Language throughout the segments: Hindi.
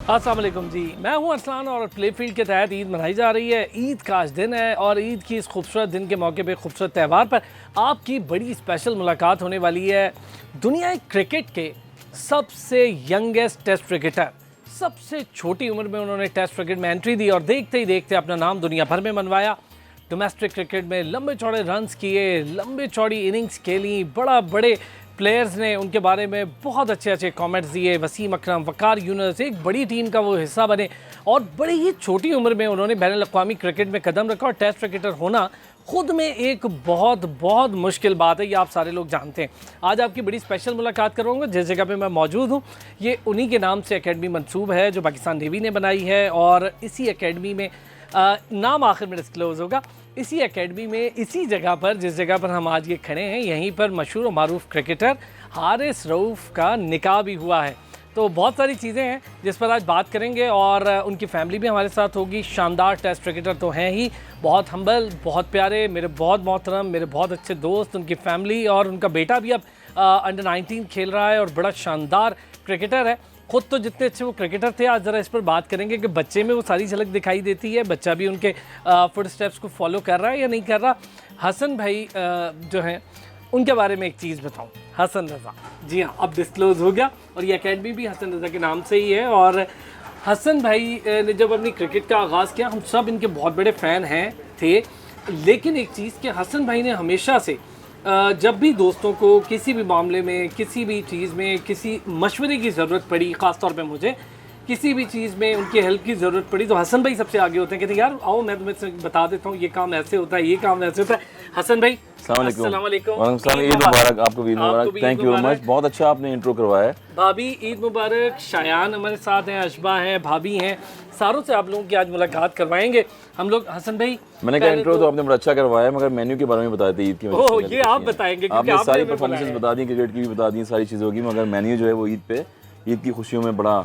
अस्सलाम वालेकुम जी, मैं हूं अरसलान और प्ले फील्ड के तहत ईद मनाई जा रही है। ईद का आज दिन है और ईद की इस खूबसूरत दिन के मौके पे खूबसूरत त्यौहार पर आपकी बड़ी स्पेशल मुलाकात होने वाली है दुनिया क्रिकेट के सबसे यंगेस्ट टेस्ट क्रिकेटर। सबसे छोटी उम्र में उन्होंने टेस्ट क्रिकेट में एंट्री दी और देखते ही देखते अपना नाम दुनिया भर में मनवाया। डोमेस्टिक क्रिकेट में लंबे चौड़े रन्स किए, लंबे चौड़ी इनिंग्स खेली, बड़े प्लेयर्स ने उनके बारे में बहुत अच्छे कमेंट्स दिए। वसीम अकरम, वकार यूनुस, एक बड़ी टीम का वो हिस्सा बने और बड़ी ही छोटी उम्र में उन्होंने बैनुल अक़वामी क्रिकेट में कदम रखा। और टेस्ट क्रिकेटर होना खुद में एक बहुत मुश्किल बात है, ये आप सारे लोग जानते हैं। आज आपकी बड़ी स्पेशल मुलाकात करूँगा। जिस जगह पे मैं मौजूद हूँ ये उन्हीं के नाम से एकेडमी मंसूब है जो पाकिस्तान नेवी ने बनाई है और इसी एकेडमी में नाम आखिर में डिस्क्लोज होगा। इसी एकेडमी में इसी जगह पर जिस जगह पर हम आज ये खड़े हैं यहीं पर मशहूर और मारूफ क्रिकेटर हारिस रऊफ़ का निकाह भी हुआ है। तो बहुत सारी चीज़ें हैं जिस पर आज बात करेंगे और उनकी फैमिली भी हमारे साथ होगी। शानदार टेस्ट क्रिकेटर तो हैं ही, बहुत हम्बल, बहुत प्यारे, मेरे बहुत मोहतरम, मेरे बहुत अच्छे दोस्त, उनकी फैमिली और उनका बेटा भी अब अंडर 19 खेल रहा है और बड़ा शानदार क्रिकेटर है। खुद तो जितने अच्छे वो क्रिकेटर थे, आज ज़रा इस पर बात करेंगे कि बच्चे में वो सारी झलक दिखाई देती है। बच्चा भी उनके फुट स्टेप्स को फॉलो कर रहा है या नहीं कर रहा। हसन भाई जो हैं उनके बारे में एक चीज़ बताऊं, हसन रज़ा, जी हाँ, अब डिस्क्लोज हो गया और ये एकेडमी भी हसन रज़ा के नाम से ही है। और हसन भाई ने जब अपनी क्रिकेट का आगाज़ किया हम सब इनके बहुत बड़े फ़ैन हैं थे, लेकिन एक चीज़ कि हसन भाई ने हमेशा से जब भी दोस्तों को किसी भी मामले में, किसी भी चीज़ में, किसी मशवरे की ज़रूरत पड़ी, ख़ास तौर पे मुझे किसी भी चीज़ में उनकी हेल्प की ज़रूरत पड़ी तो हसन भाई सबसे आगे होते हैं। कहते हैं यार आओ मैं तुम्हें बता देता हूँ, ये काम ऐसे होता है, ये काम ऐसे होता है। हसन भाई अस्सलाम वालेकुम। ईद मुबारक। आपको भी मुबारक। Thank you very much. बहुत अच्छा आपने इंट्रो करवाया है। भाभी ईद मुबारक। शायान हमारे साथ हैं, अशबा हैं, भाभी हैं, सारों से आप लोगों की आज मुलाकात करवाएंगे हम लोग। हसन भाई मैंने कहा इंट्रो तो आपने बड़ा अच्छा करवाया है, मगर मेन्यू के बारे में बताए थे ईद की वजह से। ये आप बताएंगे क्योंकि आपने सारी परफॉर्मेंसेस बता दी, क्रिकेट की भी बता दी, सारी चीज़ें होगी, मगर मेन्यू जो है वो ईद पे, ईद की खुशियों में बड़ा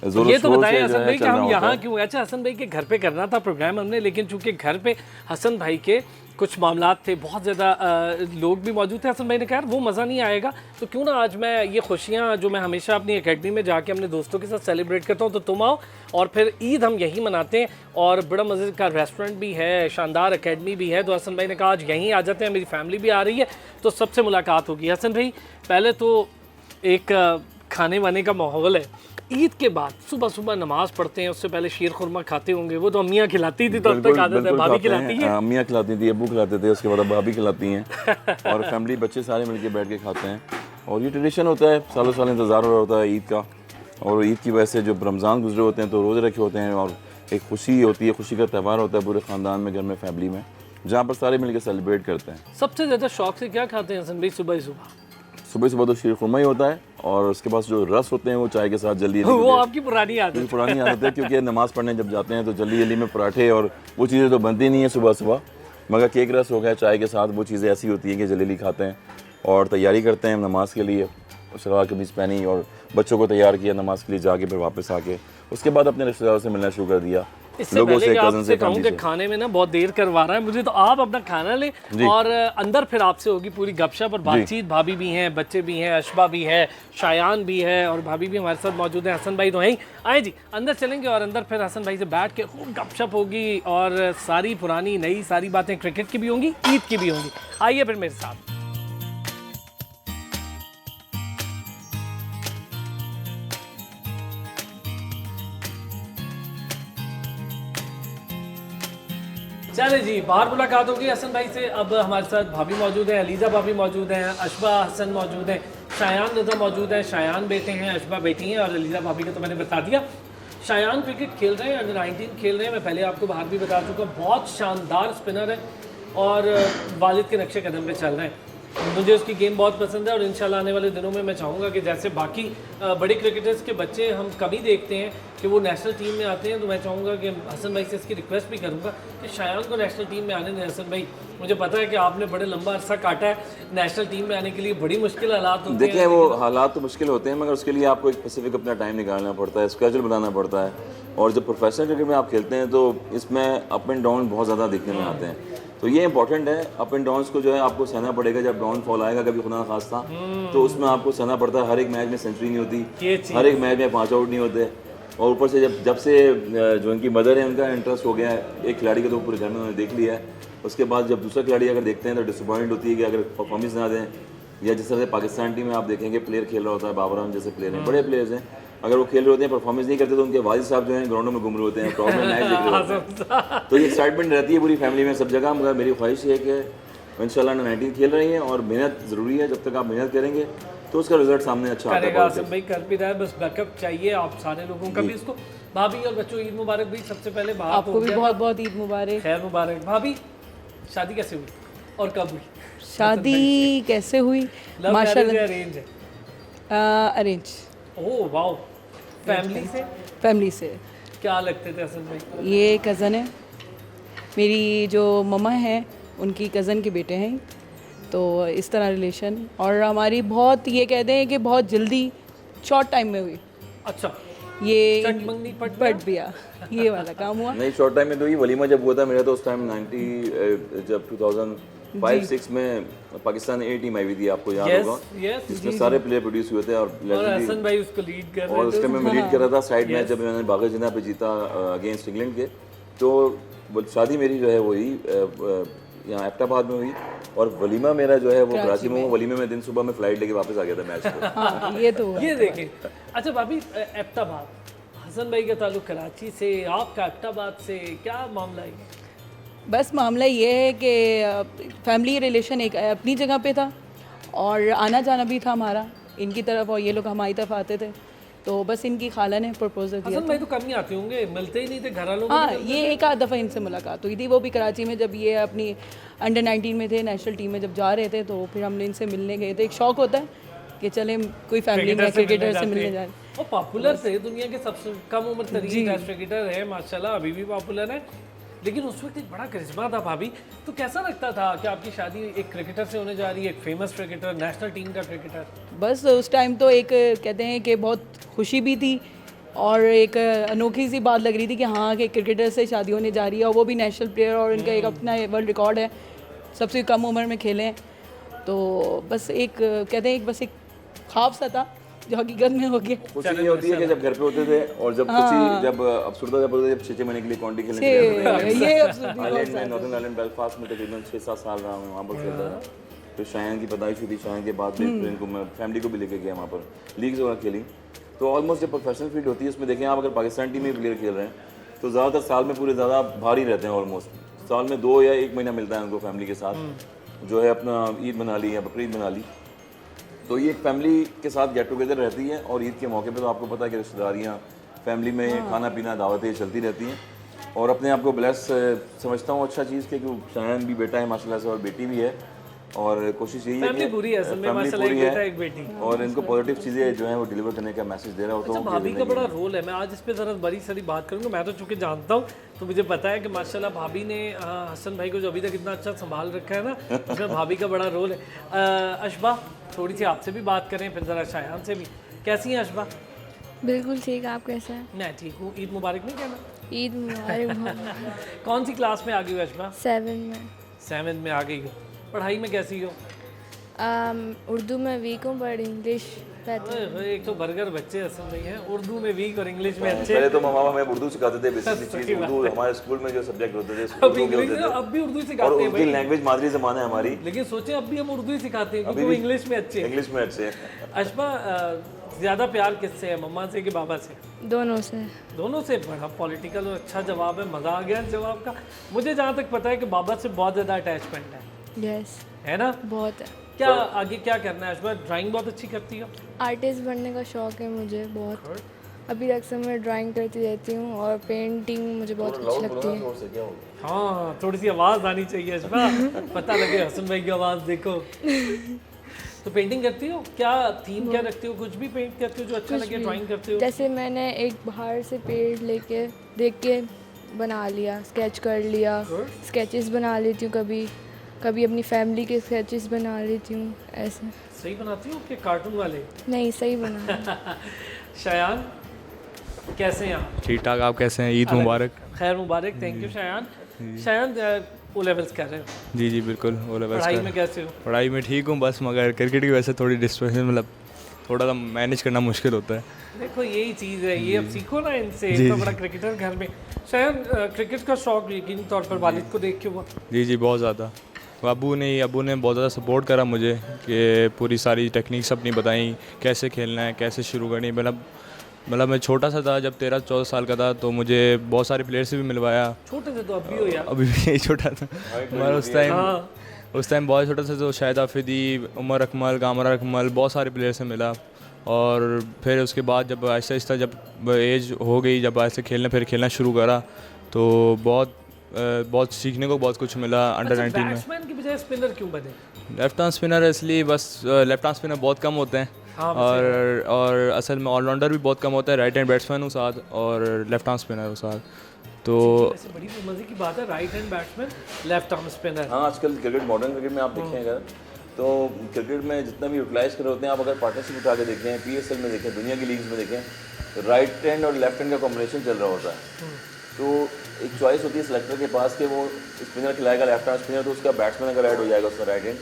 ये तो बताएं हसन भाई कि हम यहाँ क्यों। अच्छा, हसन भाई के घर पे करना था प्रोग्राम हमने, लेकिन चूंकि घर पे हसन भाई के कुछ मामलात थे, बहुत ज़्यादा लोग भी मौजूद थे। हसन भाई ने कहा वो मज़ा नहीं आएगा तो क्यों ना आज मैं ये खुशियाँ जो मैं हमेशा अपनी एकेडमी में जाके अपने दोस्तों के साथ सेलिब्रेट करता हूँ तो तुम आओ और फिर ईद हम यहीं मनाते हैं। और बड़ा मज़े का रेस्टोरेंट भी है, शानदार एकेडमी भी है। तो हसन भाई ने कहा आज यहीं आ जाते हैं, मेरी फैमिली भी आ रही है तो सबसे मुलाकात होगी। हसन भाई पहले तो एक खाने वाने का माहौल है, ईद के बाद सुबह नमाज पढ़ते हैं, उससे पहले शीर खुरमा खाते होंगे। वो तो अम्मियाँ खिलाती थी तो अब तक आदत है, भाभी खिलाती है। अम्मियाँ खिलाती थी, अब्बू खिलाते थे, उसके बाद भाभी खिलाती हैं और फैमिली बच्चे सारे मिलके बैठ के खाते हैं। और ये ट्रेडिशन होता है, सालों साल इंतज़ार हो रहा होता है ईद का। और ईद की वजह से जब रमज़ान गुजरे होते हैं तो रोज़े रखे होते हैं और एक खुशी होती है, खुशी का त्यौहार होता है पूरे ख़ानदान में, घर में, फैमिली में, जहाँ पर सारे मिलकर सेलिब्रेट करते हैं। सबसे ज़्यादा शौक से क्या खाते हैं हसन भाई सुबह सुबह तो शीर खुरमा ही होता है और उसके पास जो रस होते हैं वो चाय के साथ जल्दी वो आपकी पुरानी आदत है क्योंकि नमाज़ पढ़ने जब जाते हैं तो जल्दी में पराठे और वो चीज़ें तो बनती नहीं है सुबह, मगर केक रस हो गया चाय के साथ, वो चीज़ें ऐसी होती हैं कि जल्दी खाते हैं और तैयारी करते हैं नमाज़ के लिए। शलवार कमीज़ पहनी और बच्चों को तैयार किया नमाज़ के लिए, जाके फिर वापस आके उसके बाद अपने रिश्तेदारों से मिलना शुरू कर दिया। लोगों से, कज़न से कहूँ कि खाने में ना बहुत देर करवा रहा है मुझे, तो आप अपना खाना लें और अंदर फिर आपसे होगी पूरी गपशप और बातचीत। भाभी भी हैं, बच्चे भी हैं, अशबा भी है, शायान भी है और भाभी भी हमारे साथ मौजूद है। हसन भाई तो हैं ही। आए जी अंदर चलेंगे और अंदर फिर हसन भाई से बैठ के खूब गपशप होगी और सारी पुरानी नई सारी बातें क्रिकेट की भी होंगी, ईद की भी होंगी। आइए फिर मेरे साथ। चले जी, बाहर मुलाकात होगी हसन भाई से। अब हमारे साथ भाभी मौजूद हैं, अलीज़ा भाभी मौजूद हैं, अशबा हसन मौजूद हैं, शायान रज़ा मौजूद हैं। शायान बेटे हैं, अशबा बेटी हैं और अलीज़ा भाभी को तो मैंने बता दिया। शायान क्रिकेट खेल रहे हैं, अंडर 19 खेल रहे हैं। मैं पहले आपको बाहर भी बता चुका, बहुत शानदार स्पिनर है और वालिद के नक्शे कदम पे चल रहे हैं। मुझे उसकी गेम बहुत पसंद है और इंशाल्लाह आने वाले दिनों में मैं चाहूँगा कि जैसे बाकी बड़े क्रिकेटर्स के बच्चे हम कभी देखते हैं कि वो नेशनल टीम में आते हैं, तो मैं चाहूँगा कि हसन भाई से इसकी रिक्वेस्ट भी करूँगा कि शायान को नेशनल टीम में आने दें। हसन भाई मुझे पता है कि आपने बड़े लंबा अरसा काटा है, नेशनल टीम में आने के लिए बड़ी मुश्किल हालात होते हैं। देखिए वो हालात तो मुश्किल होते हैं, मगर उसके लिए आपको एक स्पेसिफिक अपना टाइम निकालना पड़ता है, स्केड्यूल बनाना पड़ता है। और जब प्रोफेशनल क्रिकेट में आप खेलते हैं तो इसमें अप एंड डाउन बहुत ज़्यादा देखने में आते हैं, तो ये इंपॉर्टेंट है। अप एंड डाउन्स को जो है आपको सहना पड़ेगा। जब डाउनफॉल आएगा कभी खुदा खास्ता तो उसमें आपको सहना पड़ता है। हर एक मैच में सेंचुरी नहीं होती, हर एक मैच में 5 आउट नहीं होते, और ऊपर से जब से जो इनकी मदर है उनका इंटरेस्ट हो गया है एक खिलाड़ी का, तो पूरे घर में उन्होंने देख लिया है। उसके बाद जब दूसरा खिलाड़ी अगर देखते हैं तो डिसअपॉइंट होती है कि अगर परफॉर्मेंस ना दें, या जिस तरह से पाकिस्तान टीम में आप देखेंगे प्लेयर खेल रहा होता है, बाबर आजम जैसे प्लेयर हैं, बड़े प्लेयर्स हैं, अगर वो खेल रहे होते हैं परफॉर्मेंस नहीं करते तो उनके वालिद साहब जो हैं ग्राउंडों में घूम रहे होते हैं, प्रॉब्लम मैच देख रहे होते हैं। तो ये एक्साइटमेंट रहती है पूरी फैमिली में सब जगह। मगर मेरी ख्वाहिश है कि इंशाल्लाह अंडर-19 खेल रही हैं और मेहनत ज़रूरी है, जब तक आप मेहनत करेंगे तो उसका रिजल्ट सामने अच्छा आता करेगा। है। आसिफ भाई कर भी रहा है, बस बैकअप चाहिए आप सारे लोगों का भी। इसको भाभी और बच्चों ईद मुबारक भी सबसे पहले। आपको भी बहुत बहुत ईद मुबारक। खैर मुबारक। भाभी शादी कैसे हुई और कब हुई? शादी कैसे हुई? माशाल्लाह अरेंज है? अरेंज। Oh wow. फैमिली से? फैमिली से। क्या लगते थे हसन भाई? ये कज़न है मेरी, जो ममा है उनकी कज़न के बेटे हैं, तो इस तरह रिलेशन। और हमारी बहुत ये कहते हैं कि बहुत जल्दी शॉर्ट टाइम में हुई। अच्छा, ये चटमंगनी पट गया ये वाला काम हुआ। नहीं शॉर्ट टाइम में तो ये वलीमा जब हुआ था मेरा, तो उस टाइम 90 जब 2005-6 में पाकिस्तान ए टीम आई हुई थी, आपको याद होगा, जिसमें सारे प्लेयर प्रोड्यूस हुए थे और हसन भाई उसको लीड कर और उस टाइम मैं लीड कर रहा था साइड मैच जब मैंने बागा जिना पे जीता अगेंस्ट इंग्लैंड के। तो शादी मेरी जो है वही यहाँ एबटाबाद में हुई और वलीमा मेरा जो है वो कराची में हुआ। वलीमे में दिन सुबह में फ्लाइट लेके वापस आ गया था मैच को। हाँ, ये तो ये देखें। अच्छा भाभी, एबटाबाद, हसन भाई का ताल्लुक कराची से, आपका एबटाबाद से, क्या मामला है? बस मामला ये है कि फैमिली रिलेशन एक अपनी जगह पे था और आना जाना भी था हमारा इनकी तरफ और ये लोग हमारी तरफ आते थे, तो बस इनकी खाला ने प्रपोजल दिया। हसन भाई तो कम ही आते होंगे, मिलते ही नहीं थे घर वालों। हाँ, ये एक आध दफ़ा इनसे मुलाकात हुई थी, वो भी कराची में जब ये अपनी अंडर-19 में थे, नेशनल टीम में जब जा रहे थे, तो फिर हमने इनसे मिलने गए थे। एक शौक होता है कि चले कोई फैमिली में क्रिकेटर से मिलने जाए। वो पॉपुलर थे, दुनिया के सबसे कम उम्र तरीन टेस्ट क्रिकेटर है माशाल्लाह, अभी भी पॉपुलर है। लेकिन उस वक्त एक बड़ा करिश्मा था भाभी। तो कैसा लगता था कि आपकी शादी एक क्रिकेटर से होने जा रही है, एक फेमस क्रिकेटर, नेशनल टीम का क्रिकेटर? बस उस टाइम तो एक कहते हैं कि बहुत खुशी भी थी और एक अनोखी सी बात लग रही थी कि हाँ कि क्रिकेटर से शादी होने जा रही है और वो भी नेशनल प्लेयर, और इनका एक अपना वर्ल्ड रिकॉर्ड है, सबसे कम उम्र में खेले हैं। तो बस एक कहते हैं एक बस एक ख्वाब सा था जो हकीकत में हो गया। खुशी ये होती है कि जब घर पे होते थे और जब खुशी जब अफसरदा जब होते थे, जब 6 महीने के लिए काउंटी खेलने गए ये आयरलैंड में, नॉर्दर्न आयरलैंड बेलफास्ट में तकरीबन 6-7 साल रहा हूँ, वहाँ पर खेलता था। फिर शायन की पैदाइश हुई थी, शायन के बाद फिर इनको मैं फैमिली को भी लेके गया वहाँ पर, लीग्स वगैरह खेली। तो ऑलमोस्ट जब प्रोफेशनल फील्ड होती है उसमें देखें आप, अगर पाकिस्तान टीम में प्लेयर खेल रहे हैं तो ज़्यादातर साल में पूरे ज़्यादा भारी रहते हैं, ऑलमोस्ट साल में 2 या 1 महीना मिलता है उनको फैमिली के साथ, जो है अपना ईद मना ली या बकरीद मना ली। तो ये एक फैमिली के साथ गेट टुगेदर रहती है और ईद के मौके पे तो आपको पता है कि रिश्तेदारियाँ, फैमिली में खाना पीना, दावतें चलती रहती हैं। और अपने आप को ब्लेस समझता हूँ, अच्छा चीज़ के, क्योंकि शायन भी बेटा है माशाल्लाह से और बेटी भी है, और कोशिश यही है कि फैमिली पूरी है असल में माशाल्लाह, एक बेटा एक बेटी, और इनको पॉजिटिव चीज़ें जो है वो डिलीवर करने का मैसेज दे रहा होता हूँ। भाभी का बड़ा रोल है, मैं आज इस पे ज़रा बड़ी सारी बात करूँगा। मैं तो चूँकि जानता हूँ तो मुझे पता है कि माशाल्लाह भाभी ने हसन भाई को जो अभी तक इतना अच्छा संभाल रखा है ना, उसमें भाभी का बड़ा रोल है। अशबा, थोड़ी सी आपसे भी बात करें, फिर ज़रा शायान से भी। कैसी हैं अशबा? बिल्कुल ठीक, आप कैसे हैं? मैं ठीक हूँ। ईद मुबारक नहीं कहना? ईद मुबारक। कौन सी क्लास में आ गई हो अशबा? 7 में। 7 में आ गई हो। पढ़ाई में कैसी हो? उर्दू में वीक हूँ, बट इंग्लिश बेहतर। एक तो बर्गर बच्चे असल में हैं, उर्दू में वीक और इंग्लिश में अच्छे। पहले तो मामा हमें उर्दू सिखाते थे, बेसिक चीज उर्दू, हमारे स्कूल में जो सब्जेक्ट होते थे अब भी उर्दू सिखाते हैं, और उनकी लैंग्वेज मादरी ज़बान है हमारी। लेकिन सोचे अब भी हम उर्दू ही सिखाते हैं क्योंकि वो इंग्लिश में अच्छे हैं। इंग्लिश में अच्छे हैं। अशबा, ज़्यादा प्यार किससे है, मम्मा से कि बाबा से? दोनों से। दोनों से। बड़ा पॉलिटिकल और अच्छा जवाब है, मज़ा आ गया जवाब का। मुझे जहाँ तक पता है कि बाबा से बहुत ज़्यादा अटैचमेंट है। यस, है ना? बहुत है। क्या आगे क्या करना है अशबा? ड्राइंग बहुत अच्छी करती हो? आर्टिस्ट बनने का शौक है मुझे बहुत। अभी अक्सर मैं ड्राइंग करती रहती हूँ और पेंटिंग मुझे बहुत अच्छी लगती है। हाँ, थोड़ी सी आवाज़ आनी चाहिए अशबा, पता लगे हसन भाई की आवाज़। देखो तो पेंटिंग करती हो? क्या थीम क्या रखती हो? कुछ भी पेंट करती हो जो अच्छा लगे? ड्राइंग करती हो? जैसे मैंने एक बाहर से पेड़ लेके देख के बना लिया, स्केच कर लिया, स्केचेस बना लेती हूँ, कभी कभी अपनी फैमिली के स्केचेस बना लेती हूँ। ऐसे सही बनाती हूँ कि कार्टून वाले? नहीं, सही बना। शायान, कैसे हैं आप? ठीक ठाक, आप कैसे हैं? ईद मुबारक। खैर मुबारक, thank you Shayan. Shayan, O levels कर रहे हो? जी जी बिल्कुल, ओ लेवल्स। पढ़ाई में कैसे हो? पढ़ाई में ठीक हूँ, बस मगर क्रिकेट की वजह से थोड़ी डिस्ट्रैक्शन, मतलब थोड़ा सा मैनेज करना मुश्किल होता है। देखो यही चीज़ है, ये अब सीखो ना इनसे। तो बड़ा क्रिकेटर घर में। शायद क्रिकेट का शौक यकीनी तौर पर वालिद को देख के हुआ। जी बहुत ज़्यादा। अबू ने बहुत ज़्यादा सपोर्ट करा मुझे कि पूरी सारी टेक्निक्स अपनी बताई, कैसे खेलना है, कैसे शुरू करनी है। मतलब मैं छोटा सा था, जब 13-14 साल का था, तो मुझे बहुत सारे प्लेयर से भी मिलवाया। छोटे थे तो अब भी हो यार। अभी भी यही छोटा था मगर उस टाइम बहुत छोटा था, तो शाहिद आफिदी, उमर अकमल, गामरा अकमल, बहुत सारे प्लेयर से मिला। और फिर उसके बाद जब आहिस्ता आहिस्ता जब एज हो गई, जब ऐसे फिर खेलना शुरू करा, तो बहुत सीखने को बहुत कुछ मिला। अंडर 19 में बैट्समैन की बजाय स्पिनर क्यों बने? लेफ्ट आर्म स्पिनर इसलिए बस लेफ्ट आर्म स्पिनर बहुत कम होते हैं। हाँ, और असल में ऑलराउंडर भी बहुत कम होता है। राइट हैंड बैट्समैन हूँ साथ और लेफ्ट आर्म स्पिनर हूँ साथ। तो ऐसे बड़ी मजे की बात है, right hand batsman, left arm spinner. हाँ, आजकल क्रिकेट, मॉडर्न क्रिकेट में आप देखें अगर, तो क्रिकेट में जितना भी यूटिलाइज कर रहे होते हैं, आप अगर पार्टनरशिप उठा के देखें, PSL में देखें, दुनिया की लीग्स में देखें, तो राइट हैंड और लेफ्ट हैंड का कॉम्बिनेशन चल रहा होता है। तो एक चॉइस होती है सेलेक्टर के पास कि वो स्पिनर खिलाएगा, लेफ्ट आर्म स्पिनर, तो उसका बैट्समैन अगर ऐड हो जाएगा उसका राइट हैंड,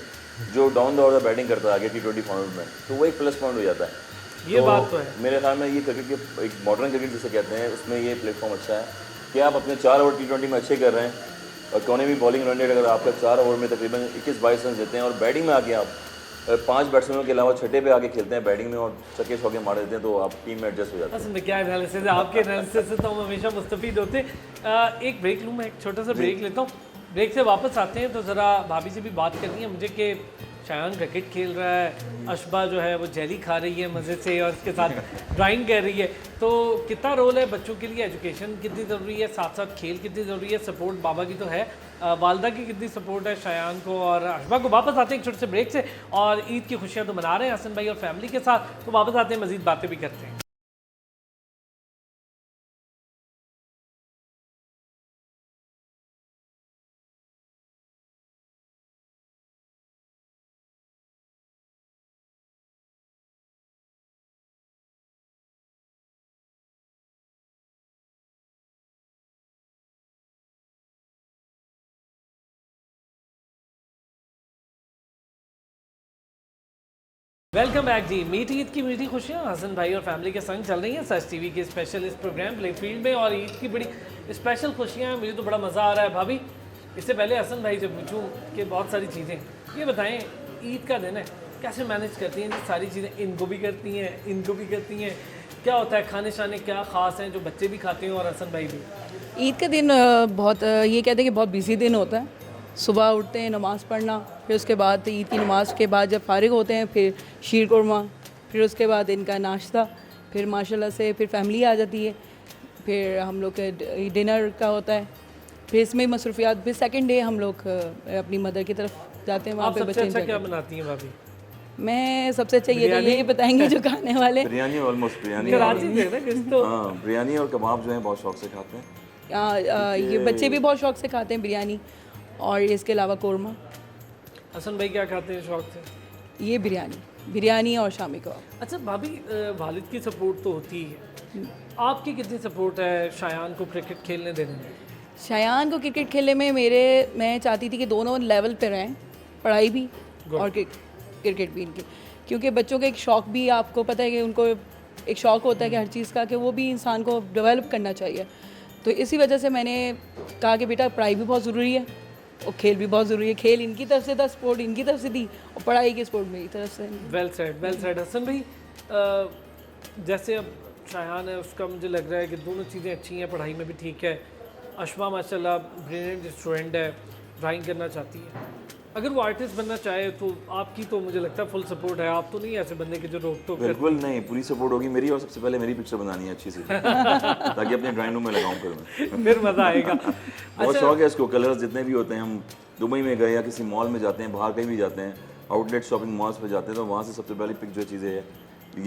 जो डाउन द ऑर्डर बैटिंग करता है आगे T20 फॉर्मेट में, तो वो एक प्लस पॉइंट हो जाता है। ये बात तो है। मेरे ख्याल में ये क्रिकेट के एक मॉडर्न क्रिकेट जिसे कहते हैं, उसमें ये प्लेटफॉर्म अच्छा है कि आप अपने 4 ओवर T20 में अच्छे कर रहे हैं, और कौन भी बॉलिंग रन रेट अगर आपका 4 ओवर में तकरीबन 21-22 रन देते हैं, और बैटिंग में आके आप 5 बैट्समैनों के अलावा छठे पे आके खेलते हैं बैटिंग में और छक्के छक्के मार देते हैं, तो आप टीम में एडजस्ट हो जाते हैं। असल में क्या एनालिसिस है आपके एनालिसिस से, तो हम हमेशा मुस्तफीद होते। एक ब्रेक लूँ मैं, एक छोटा सा ब्रेक लेता हूँ। ब्रेक से वापस आते हैं तो ज़रा भाभी से भी बात करनी है मुझे कि शायान क्रिकेट खेल रहा है, अशबा जो है वो जेली खा रही है मज़े से, और उसके साथ ड्राइंग कर रही है। तो कितना रोल है बच्चों के लिए, एजुकेशन कितनी ज़रूरी है, साथ साथ खेल कितनी ज़रूरी है, सपोर्ट बाबा की तो है, वालदा की कितनी सपोर्ट है शायान को और अशबा को। वापस आते हैं एक छोटे से ब्रेक से, और ईद की खुशियाँ तो मना रहे हैं हसन भाई और फैमिली के साथ, तो वापस आते हैं, मज़ीद बातें भी करते हैं। वेलकम बैक जी। मीठी ईद की मीठी खुशियाँ हसन भाई और फैमिली के संग चल रही हैं सच टीवी के स्पेशल इस प्रोग्राम प्लेफील्ड में, और ईद की बड़ी स्पेशल खुशियाँ हैं। मुझे तो बड़ा मज़ा आ रहा है भाभी। इससे पहले हसन भाई से पूछूं कि बहुत सारी चीज़ें, ये बताएं ईद का दिन है, कैसे मैनेज करती हैं ये सारी चीज़ें? इनको भी करती हैं, इनको भी करती हैं, क्या होता है, खाने शाने क्या ख़ास हैं जो बच्चे भी खाते हैं और हसन भाई भी? ईद का दिन बहुत ये कहते हैं कि बहुत बिजी दिन होता है। सुबह उठते हैं, नमाज़ पढ़ना, फिर उसके बाद ईद की नमाज़ के बाद जब फारिग होते हैं, फिर शीर कुरमा, फिर उसके बाद इनका नाश्ता, फिर माशाल्लाह से फिर फैमिली आ जाती है, फिर हम लोग के डिनर का होता है, फिर इसमें मसरूफियात। फिर सेकंड डे हम लोग अपनी मदर की तरफ जाते हैं, वहाँ पे बच्चे अच्छा क्या बनाती हैं भाभी? मैं सबसे अच्छा ये तो यही बताएंगे जो खाने वाले। बिरयानी, ऑलमोस्ट बिरयानी। कराची से ना कुछ तो। हाँ, बिरयानी और कबाब जो है बहुत शौक से खाते हैं। ये बच्चे भी बहुत शौक से खाते हैं बिरयानी, और इसके अलावा कौरमा। हसन भाई क्या खाते हैं शौक से? ये बिरयानी और शामी कबाब। अच्छा भाभी, वालिद की सपोर्ट तो होती है, आपकी कितनी सपोर्ट है शायान को क्रिकेट खेलने देने में? शायान को क्रिकेट खेलने में मैं चाहती थी कि दोनों लेवल पे रहें, पढ़ाई भी और क्रिकेट भी इनके, क्योंकि बच्चों का एक शौक़ भी, आपको पता है कि उनको एक शौक़ होता है कि हर चीज़ का, कि वो भी इंसान को डेवलप करना चाहिए। तो इसी वजह से मैंने कहा कि बेटा पढ़ाई भी बहुत ज़रूरी है और खेल भी बहुत ज़रूरी है। खेल इनकी तरफ से था, स्पोर्ट इनकी तरफ से थी, और पढ़ाई की स्पोर्ट मेरी तरफ से। वेल सेड हसन भाई। जैसे अब शायान है, उसका मुझे लग रहा है कि दोनों चीज़ें अच्छी हैं, पढ़ाई में भी ठीक है। अशबा माशाल्लाह ब्रिलियंट स्टूडेंट है, ड्राइंग करना चाहती है। अगर वो आर्टिस्ट बनना चाहे तो आपकी तो मुझे लगता है फुल सपोर्ट है, आप तो नहीं ऐसे बंदे के जो रोक टोक? बिल्कुल नहीं, पूरी सपोर्ट होगी मेरी, और सबसे पहले मेरी पिक्चर बनानी है अच्छी सी ताकि अपने ड्राइंग रूम में लगाऊं फिर मैं। फिर मज़ा आएगा। बहुत शौक है इसको, कलर्स जितने भी होते हैं, हम दुबई में गए या किसी मॉल में जाते हैं, बाहर कहीं भी जाते हैं, आउटलेट शॉपिंग मॉल्स पे जाते हैं, तो वहाँ से सबसे पहली पिक जो चीज़ें है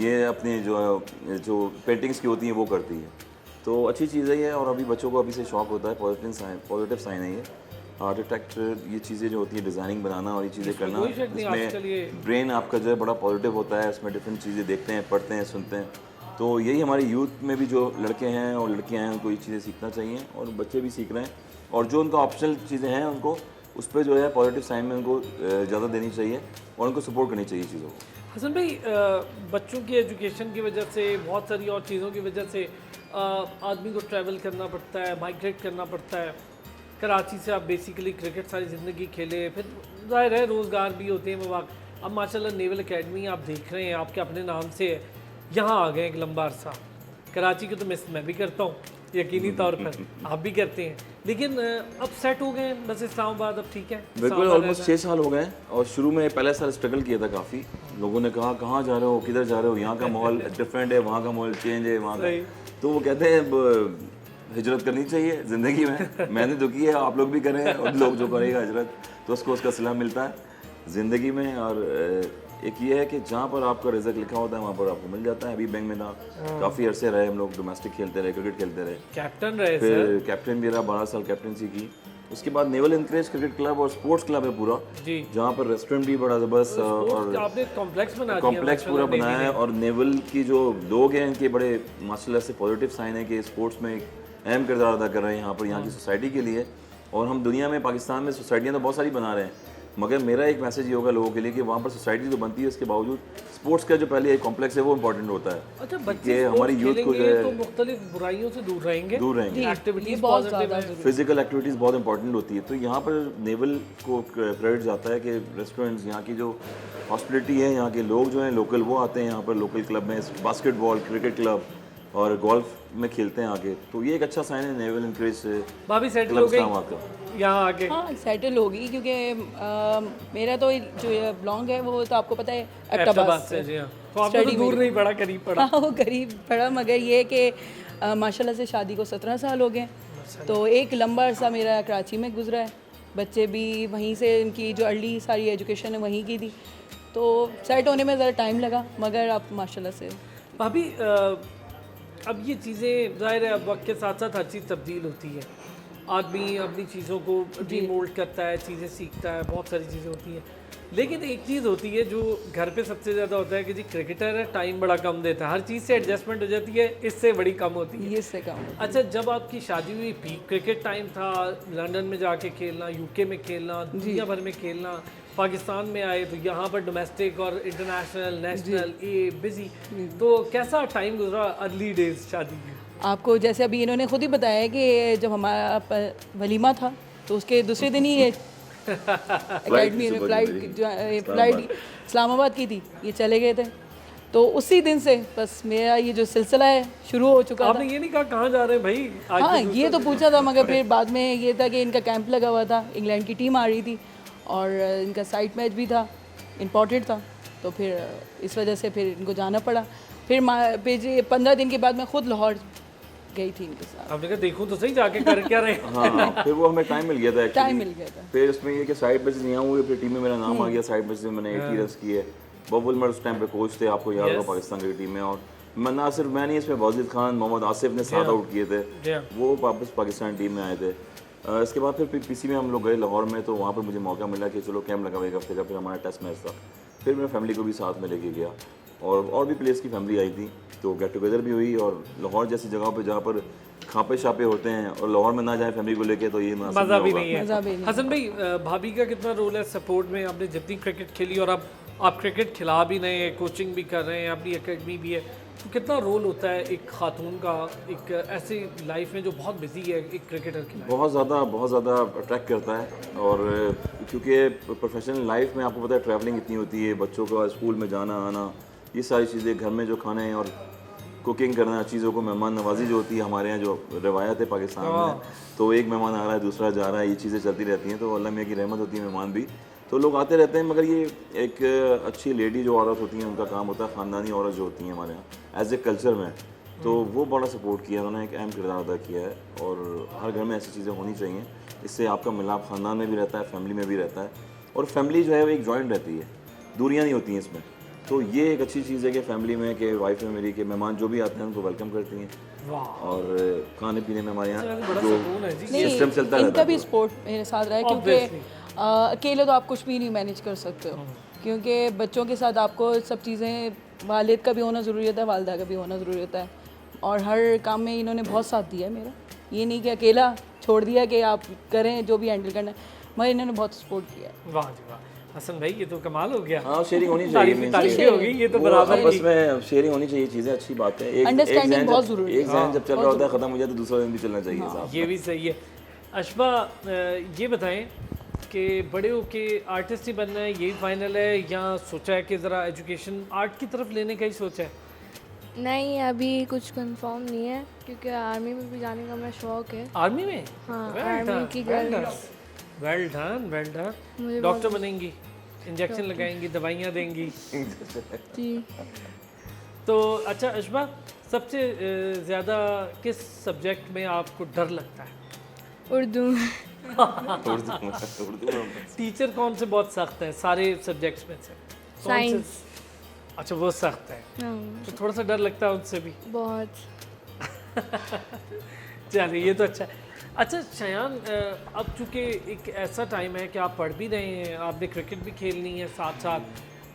ये अपनी जो पेंटिंग्स की होती हैं वो करती है, तो अच्छी चीज़ है ये। और अभी बच्चों को अभी से शौक होता है, पॉजिटिव साइन है ये। आर्किटेक्ट, ये चीज़ें जो होती है, डिज़ाइनिंग बनाना और ये चीज़ें करना, इसमें ब्रेन आपका जो है बड़ा पॉजिटिव होता है, इसमें डिफरेंट चीज़ें देखते हैं, पढ़ते हैं, सुनते हैं। तो यही हमारी यूथ में भी जो लड़के हैं और लड़कियां हैं उनको ये चीज़ें सीखना चाहिए, और बच्चे भी सीख रहे हैं। और जो उनका ऑप्शनल चीज़ें हैं उनको उस पर जो है पॉजिटिव साइन में उनको ज़्यादा देनी चाहिए और उनको सपोर्ट करनी चाहिए चीज़ों को। हसन भाई, बच्चों की एजुकेशन की वजह से, बहुत सारी और चीज़ों की वजह से आदमी को ट्रैवल करना पड़ता है, माइग्रेट करना पड़ता है। कराची से आप बेसिकली क्रिकेट सारी ज़िंदगी खेले, फिर ज़ाहिर है रोज़गार भी होते हैं मौक़ा। अब माशाल्लाह नेवल एकेडमी आप देख रहे हैं, आपके अपने नाम से है, यहाँ आ गए एक लंबा अरसा। कराची की तो मिस मैं भी करता हूँ यकीनी तौर पर, आप भी करते हैं, लेकिन अब सेट हो गए बस इस्लामाबाद, अब ठीक है। बिल्कुल, ऑलमोस्ट 6 साल हो गए हैं। और शुरू में पहले साल स्ट्रगल किया था काफ़ी। लोगों ने कहा कहाँ जा रहे हो, किधर जा रहे हो, यहाँ का माहौल डिफरेंट है, वहाँ का माहौल चेंज है, वहाँ का। तो वो कहते हैं हिजरत करनी चाहिए ज़िंदगी में। मैंने तो की है, आप लोग भी करें, और लोग जो करेगा हिजरत तो उसको उसका सिला मिलता है ज़िंदगी में। और एक ये है कि जहाँ पर आपका रिजल्ट लिखा होता है वहाँ पर आपको मिल जाता है। अभी बैंक में था, काफ़ी अरसे रहे हम लोग, डोमेस्टिक खेलते रहे, क्रिकेट खेलते रहे, कैप्टन रहे, फिर कैप्टन भी रहा, 12 साल कैप्टनसी की। उसके बाद नेवल एनकरेज क्रिकेट क्लब और स्पोर्ट्स क्लब है पूरा जी, जहाँ पर रेस्टोरेंट भी बड़ा ज़बरदस्त और आपने कॉम्प्लेक्स बना दिया, कॉम्प्लेक्स पूरा बनाया है। और नेवल की जो लोग हैं इनके बड़े माशाल्लाह से पॉजिटिव साइन है कि स्पोर्ट्स में एक अहम किरदार अदा कर रहे हैं यहाँ पर, यहाँ की सोसाइटी के लिए। और हम दुनिया में, पाकिस्तान में सोसाइटियाँ तो बहुत सारी बना रहे हैं, मगर मेरा एक मैसेज ये होगा लोगों के लिए कि वहाँ पर सोसाइटी तो बनती है, उसके बावजूद स्पोर्ट्स का जो पहले एक कॉम्प्लेक्स है वो इम्पोर्टेंट होता है। अच्छा, कि बच्चे हमारी यूथ को जो है तो मुख्तलिफ बुराइयों से दूर रहेंगे, एक्टिविटीज बहुत पॉजिटिव ज़्यादा है। फिजिकल एक्टिविटीज़ बहुत इंपॉर्टेंट होती है। तो यहाँ पर नेवल को क्रेडिट जाता है कि रेस्टोरेंट्स, यहाँ की जो हॉस्पिटलिटी है, यहाँ के लोग जो हैं लोकल, वो आते हैं यहाँ पर लोकल क्लब में, बास्केटबॉल, क्रिकेट क्लब और गोल्फ में खेलते हैं आगे। तो ये एक अच्छा साइन है नेवल एनकरेज से। भाभी सेटल हो क्लब गई काम आता यहाँ आके? हाँ, सेटल होगी, क्योंकि मेरा तो जो ब्लॉन्ग है वो तो आपको पता है एबटाबाद से। जी हाँ, तो आपको तो दूर नहीं पड़ा, करीब पड़ा। हाँ, वो करीब पड़ा, मगर ये कि माशाल्लाह से शादी को 17 साल हो गए, तो एक लंबा अरसा मेरा कराची में गुजरा है। बच्चे भी वहीं से, इनकी जो अर्ली सारी एजुकेशन है वहीं की थी, तो सेट होने में ज़रा टाइम लगा, मगर अब माशाल्लाह से। भाभी, अब ये चीज़ें ज़ाहिर है अब वक्त के साथ साथ हर चीज़ तब्दील होती है, आदमी अपनी चीज़ों को डीमोल्ड करता है, चीज़ें सीखता है, बहुत सारी चीज़ें होती हैं। लेकिन एक चीज़ होती है जो घर पे सबसे ज़्यादा होता है कि जी क्रिकेटर है, टाइम बड़ा कम देता है, हर चीज़ से एडजस्टमेंट हो जाती है, इससे बड़ी कम होती है। ये से कम। अच्छा, जब आपकी शादी हुई, पीक क्रिकेट टाइम था, लंदन में जाके खेलना, यूके में खेलना, दुनिया भर में खेलना, पाकिस्तान में आए तो यहाँ पर डोमेस्टिक और इंटरनेशनल, नेशनल, ये बिजी, तो कैसा टाइम गुजरा अर्ली डेज शादी के? आपको जैसे अभी इन्होंने खुद ही बताया कि जब हमारा वलीमा था तो उसके दूसरे दिन ही ये एकेडमी में फ्लाइट इस्लामाबाद की थी, ये चले गए थे। तो उसी दिन से बस मेरा ये जो सिलसिला है शुरू हो चुका था। आपने ये नहीं कहा कहाँ जा रहे हैं भाई आज? हाँ, ये तो पूछा था, मगर फिर बाद में ये था कि इनका कैंप लगा हुआ था, इंग्लैंड की टीम आ रही थी और इनका साइड मैच भी था, इम्पोर्टेंट था, तो फिर इस वजह से फिर इनको जाना पड़ा। फिर 15 दिन के बाद मैं खुद लाहौर गई थी इनके साथ। आपने कहा देखूं तो सही जाके कर क्या रहे। हाँ, फिर वो हमें टाइम मिल गया था actually। टाइम मिल गया था। फिर उसमें ये कि साइड मैचेस यहाँ हुए, फिर टीम में मेरा नाम आ गया, साइड मैचेस में मैंने 80 रन किए। बॉब विल्मर उस टाइम पे कोच थे, आपको याद होगा, पाकिस्तान की टीम में। और मैं ना सिर्फ मैं नहीं, इसमें वाजिद खान, मोहम्मद आसिफ ने 7 आउट किए थे, वो वापस पाकिस्तान टीम में आए थे। इसके बाद फिर पीसी में हम लोग गए लाहौर में, तो वहाँ पर मुझे मौका मिला कि चलो कैंप लगा हुआ एक हफ्ते का, फिर हमारा टेस्ट मैच था। फिर मैं फैमिली को भी साथ में लेके गया और भी प्लेयर्स की फैमिली आई थी, तो गेट टुगेदर भी हुई। और लाहौर जैसी जगह पे जहाँ पर खापे शापे होते हैं और लाहौर में ना जाए फैमिली को लेके, तो ये मज़ा भी नहीं है। मज़ा भी नहीं। हसन भाई, भाभी का कितना रोल है सपोर्ट में? आपने जितनी क्रिकेट खेली और अब आप क्रिकेट खिला भी रहे हैं, कोचिंग भी कर रहे हैं, अपनी एकेडमी भी है, तो कितना रोल होता है एक खातून का एक ऐसी लाइफ में जो बहुत बिजी है एक क्रिकेटर की? बहुत ज़्यादा अट्रैक्ट करता है। और क्योंकि प्रोफेशनल लाइफ में आपको पता है ट्रैवलिंग इतनी होती है, बच्चों का स्कूल में जाना आना, ये सारी चीज़ें, घर में जो खाना है और कुकिंग करना, चीज़ों को मेहमान नवाजी जो होती है हमारे यहाँ, जो रवायत है पाकिस्तान में, तो एक मेहमान आ रहा है दूसरा जा रहा है, ये चीज़ें चलती रहती हैं। तो अल्लाह मियाँ की रहमत होती है, मेहमान भी तो लोग आते रहते हैं। मगर ये एक अच्छी लेडी जो औरत होती हैं, उनका काम होता है, ख़ानदानी औरत जो होती हैं हमारे यहाँ एज ए कल्चर में, तो वो बड़ा सपोर्ट किया, उन्होंने एक अहम किरदार अदा किया है। और हर घर में ऐसी चीज़ें होनी चाहिए, इससे आपका मिलाप ख़ानदान में भी रहता है, फैमिली में भी रहता है, और फैमिली जो है वो एक जॉइंट रहती है, दूरियाँ नहीं होती हैं इसमें। तो ये एक अच्छी चीज़ है कि फैमिली में, कि वाइफ में मेरी, के मेहमान जो भी आते हैं उनको वेलकम करती हैं। और खाने पीने में हमारे यहाँ जो सिस्टम चलता है, इनका भी सपोर्ट मेरे साथ रहा है, क्योंकि अकेले तो आप कुछ भी नहीं मैनेज कर सकते हो, क्योंकि बच्चों के साथ आपको सब चीज़ें, वालिद का भी होना ज़रूरी होता है, वालदा का भी होना ज़रूरी होता है, और हर काम में इन्होंने बहुत साथ दिया है मेरा। ये नहीं कि अकेला छोड़ दिया कि आप करें जो भी हैंडल करना है, मगर इन्होंने बहुत सपोर्ट किया है। वाह जी वाह। हसन भाई ये तो कमाल हो गया। हाँ शेयरिंग होनी चाहिए, तारीफें हो गई ये तो बराबर आपस की। में शेयरिंग होनी चाहिए, चीज़ें अच्छी बात है। Understanding बहुत ज़रूरी एक जहन जब चल रहा होता है ख़त्म हो जाए तो दूसरा दिन भी चलना चाहिए साहब। ये भी सही है। अशबा ये बताएं कि बड़े होके आर्टिस्ट ही बनना है यही फाइनल है, या सोचा है कि ज़रा एजुकेशन आर्ट की तरफ लेने का ही सोचा है? नहीं, अभी कुछ कंफर्म नहीं है क्योंकि आर्मी में भी जाने का मेरा शौक है। आर्मी में? हाँ, Well आर्मी done, की well girl. done, well done, well done। मुझे डॉक्टर बनेंगी, इंजेक्शन लगाएंगी, दवाइयाँ देंगी। जी। तो अच्छा अशबा, सबसे ज़्यादा किस सब्जेक्ट में आपको डर लगता है? उर्दू। उर्दू में टीचर कौन से बहुत सख्त हैं सारे सब्जेक्ट्स में से? कौन से? साइंस। अच्छा वो सख्त है, हाँ, तो थोड़ा सा डर लगता है उनसे भी। बहुत। चलिए ये तो अच्छा है। अच्छा शयान, अब चूँकि एक ऐसा टाइम है कि आप पढ़ भी रहे हैं, आपने क्रिकेट भी खेलनी है साथ साथ,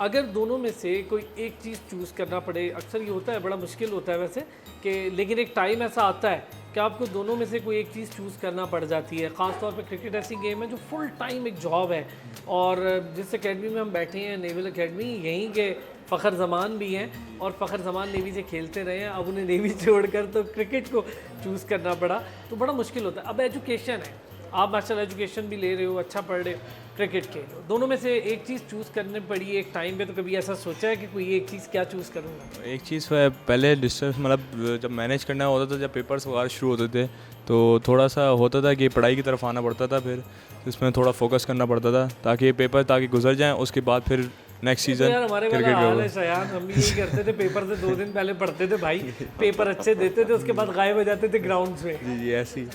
अगर दोनों में से कोई एक चीज़ चूज़ करना पड़े, अक्सर ये होता है, बड़ा मुश्किल होता है वैसे कि, लेकिन एक टाइम ऐसा आता है कि आपको दोनों में से कोई एक चीज़ चूज़ करना पड़ जाती है। ख़ास तौर पे क्रिकेट ऐसी गेम है जो फुल टाइम एक जॉब है, और जिस एकेडमी में हम बैठे हैं नेवल एकेडमी, यहीं के फ़खर ज़मान भी हैं, और फ़खर ज़मान नेवी से खेलते रहे हैं, अब उन्हें नेवी छोड़कर तो क्रिकेट को चूज़ करना पड़ा, तो बड़ा मुश्किल होता है। अब एजुकेशन है, आप माशाल्लाह एजुकेशन भी ले रहे हो, अच्छा पढ़ रहे हो, क्रिकेट खेल रहे हो, दोनों में से एक चीज़ चूज़ करनी पड़ी एक टाइम पे, तो कभी ऐसा सोचा है कि कोई एक चीज़ क्या चूज़ करूँगा? एक चीज़ पहले डिस्टेंस मतलब जब मैनेज करना होता था, जब पेपर्स वगैरह शुरू होते थे तो थोड़ा सा होता था कि पढ़ाई की तरफ आना पड़ता था, फिर इसमें थोड़ा फोकस करना पड़ता था ताकि पेपर गुजर जाएं, उसके बाद फिर नेक्स्ट सीजन यार हमारे वाला हाल है शयान, हम भी यही करते थे, पेपर से 2 दिन पहले पढ़ते थे भाई, पेपर अच्छे देते थे, उसके बाद गायब हो जाते थे ग्राउंड से। जी जी ऐसी।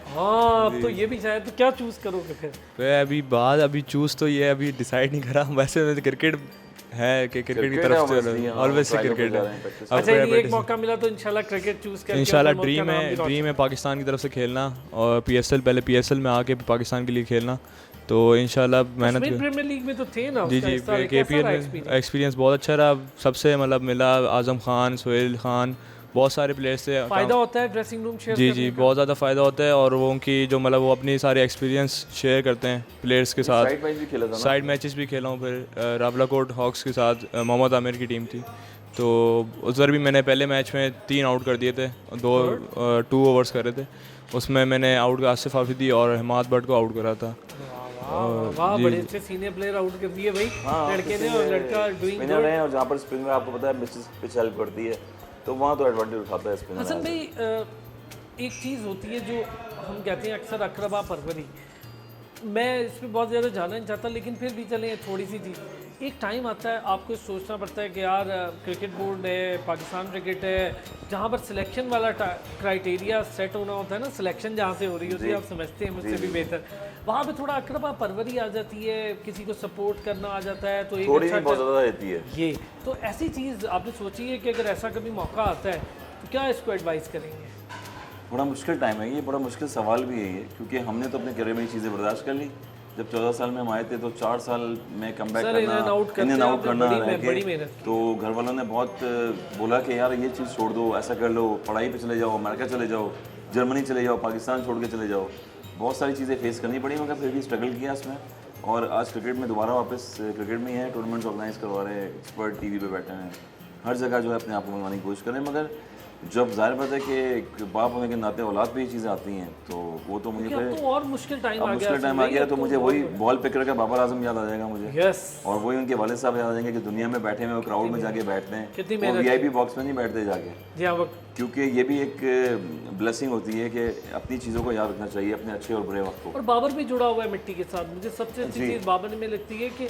हाँ अब तो ये भी शायद, तो क्या चूज़ करोगे फिर? अभी चूज़ तो ये अभी डिसाइड नहीं करा, वैसे मैं क्रिकेट है कि क्रिकेट की तरफ से ऑलवेज से क्रिकेट है। अच्छा ये एक मौका मिला तो इंशाल्लाह क्रिकेट चूज़ करके इंशाल्लाह अपने मुल्क का नाम भी रोशन ड्रीम है पाकिस्तान की तरफ से खेलना, और पहले पीएसएल में आके पाकिस्तान के लिए खेलना, तो इंशाल्लाह मेहनत कश्मीर प्रीमियर लीग में तो थे ना जी उसका जी हिस्सा, कैसा केपीएल रहा में experience? एक्सपीरियंस बहुत अच्छा रहा, सबसे मतलब मिला, आज़म खान, सोहेल खान, बहुत सारे प्लेयर्स थे। फ़ायदा होता है ड्रेसिंग रूम शेयर जी करने जी का? बहुत ज़्यादा फ़ायदा होता है, और वो उनकी जो मतलब वो अपनी सारे एक्सपीरियंस शेयर करते हैं प्लेयर्स के साथ। साइड मैच भी खेला था ना? साइड मैचेस भी खेला हूँ, फिर रावलाकोट हॉक्स के साथ मोहम्मद आमिर की टीम थी, तो उधर भी मैंने पहले मैच में 3 आउट कर दिए थे, 2 ओवर्स करे थे, उसमें मैंने आउट आसिफ आफिदी और हिमात भट्ट को आउट करा था। वाह बड़े अच्छे सीनियर प्लेयर आउट कर दिए भाई लड़के ने, और लड़का डूइंग स्पिनर है, और जहाँ पर स्पिनर आपको पता है मिस्टेक पिच हेल्प करती है, तो वहाँ तो एडवांटेज उठाता है स्पिनर। हसन भाई एक चीज़ होती है जो हम कहते हैं अक्सर अकरबा परवरी, मैं इस पर बहुत ज़्यादा जानना नहीं चाहता, लेकिन फिर भी चलें थोड़ी सी चीज़, एक टाइम आता है आपको सोचना पड़ता है कि यार क्रिकेट बोर्ड है, पाकिस्तान क्रिकेट है, जहाँ पर सिलेक्शन वाला क्राइटेरिया सेट होना होता है ना, सिलेक्शन जहाँ से हो रही होती है, आप समझते हैं मुझसे भी बेहतर, वहाँ पे थोड़ा अकरबा परवरी आ जाती है, किसी को सपोर्ट करना आ जाता है, तो एक थोड़ी अच्छा बहुत ज़्यादा रहती है ये, तो ऐसी चीज़ आपने सोची है कि अगर ऐसा कभी मौका आता है तो क्या इसको एडवाइस करेंगे? बड़ा मुश्किल टाइम है ये, बड़ा मुश्किल सवाल भी है ये, क्योंकि हमने तो अपने करियर में ये चीज़ें बर्दाश्त कर ली। जब 14 साल में हम आए थे तो 4 साल में कम बैक करना, इन एंड आउट करना बड़ी मेहनत, तो घर वालों ने बहुत बोला कि यार ये चीज़ छोड़ दो, ऐसा कर लो, पढ़ाई पे चले जाओ, अमेरिका चले जाओ, जर्मनी चले जाओ, पाकिस्तान छोड़ के चले जाओ, बहुत सारी चीज़ें फेस करनी पड़ी, मगर फिर भी स्ट्रगल किया इसमें, और आज क्रिकेट में दोबारा वापस क्रिकेट में ही है, टूर्नामेंट्स ऑर्गेनाइज करवा रहे हैं, एक्सपर्ट टीवी पे बैठे हैं, हर जगह जो है अपने आप को मनवाने की कोशिश करें, मगर जब जाहिर बात है कि एक बाप होने के नाते औलाद पे ये चीज़ें आती हैं, तो वो तो मुझे फिर तो और मुश्किल टाइम आ गया, तो मुझे वही बॉल पिकर का बाबर आजम याद आ जाएगा मुझे, यस, और वही उनके वालिद साहब याद आ जाएंगे कि दुनिया में बैठे हुए क्राउड में जाके बैठते हैं, कितनी वो वीआईपी बॉक्स में नहीं बैठते जाके, जी हाँ, क्योंकि ये भी एक ब्लेसिंग होती है कि अपनी चीज़ों को याद रखना चाहिए अपने अच्छे और बुरे वक्त को। और बाबर भी जुड़ा हुआ है मिट्टी के साथ, मुझे सबसे अच्छी चीज़ बाबर में लगती है कि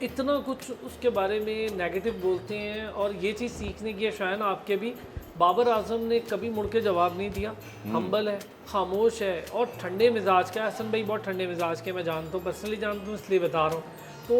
इतना कुछ उसके बारे में नेगेटिव बोलते हैं, और ये चीज़ सीखने की है शायद आपके भी, बाबर आजम ने कभी मुड़ के जवाब नहीं दिया, हम्बल है, खामोश है, और ठंडे मिजाज का। हसन भाई बहुत ठंडे मिजाज के, मैं जानता हूँ, पर्सनली जानता हूँ, इसलिए बता रहा हूँ, तो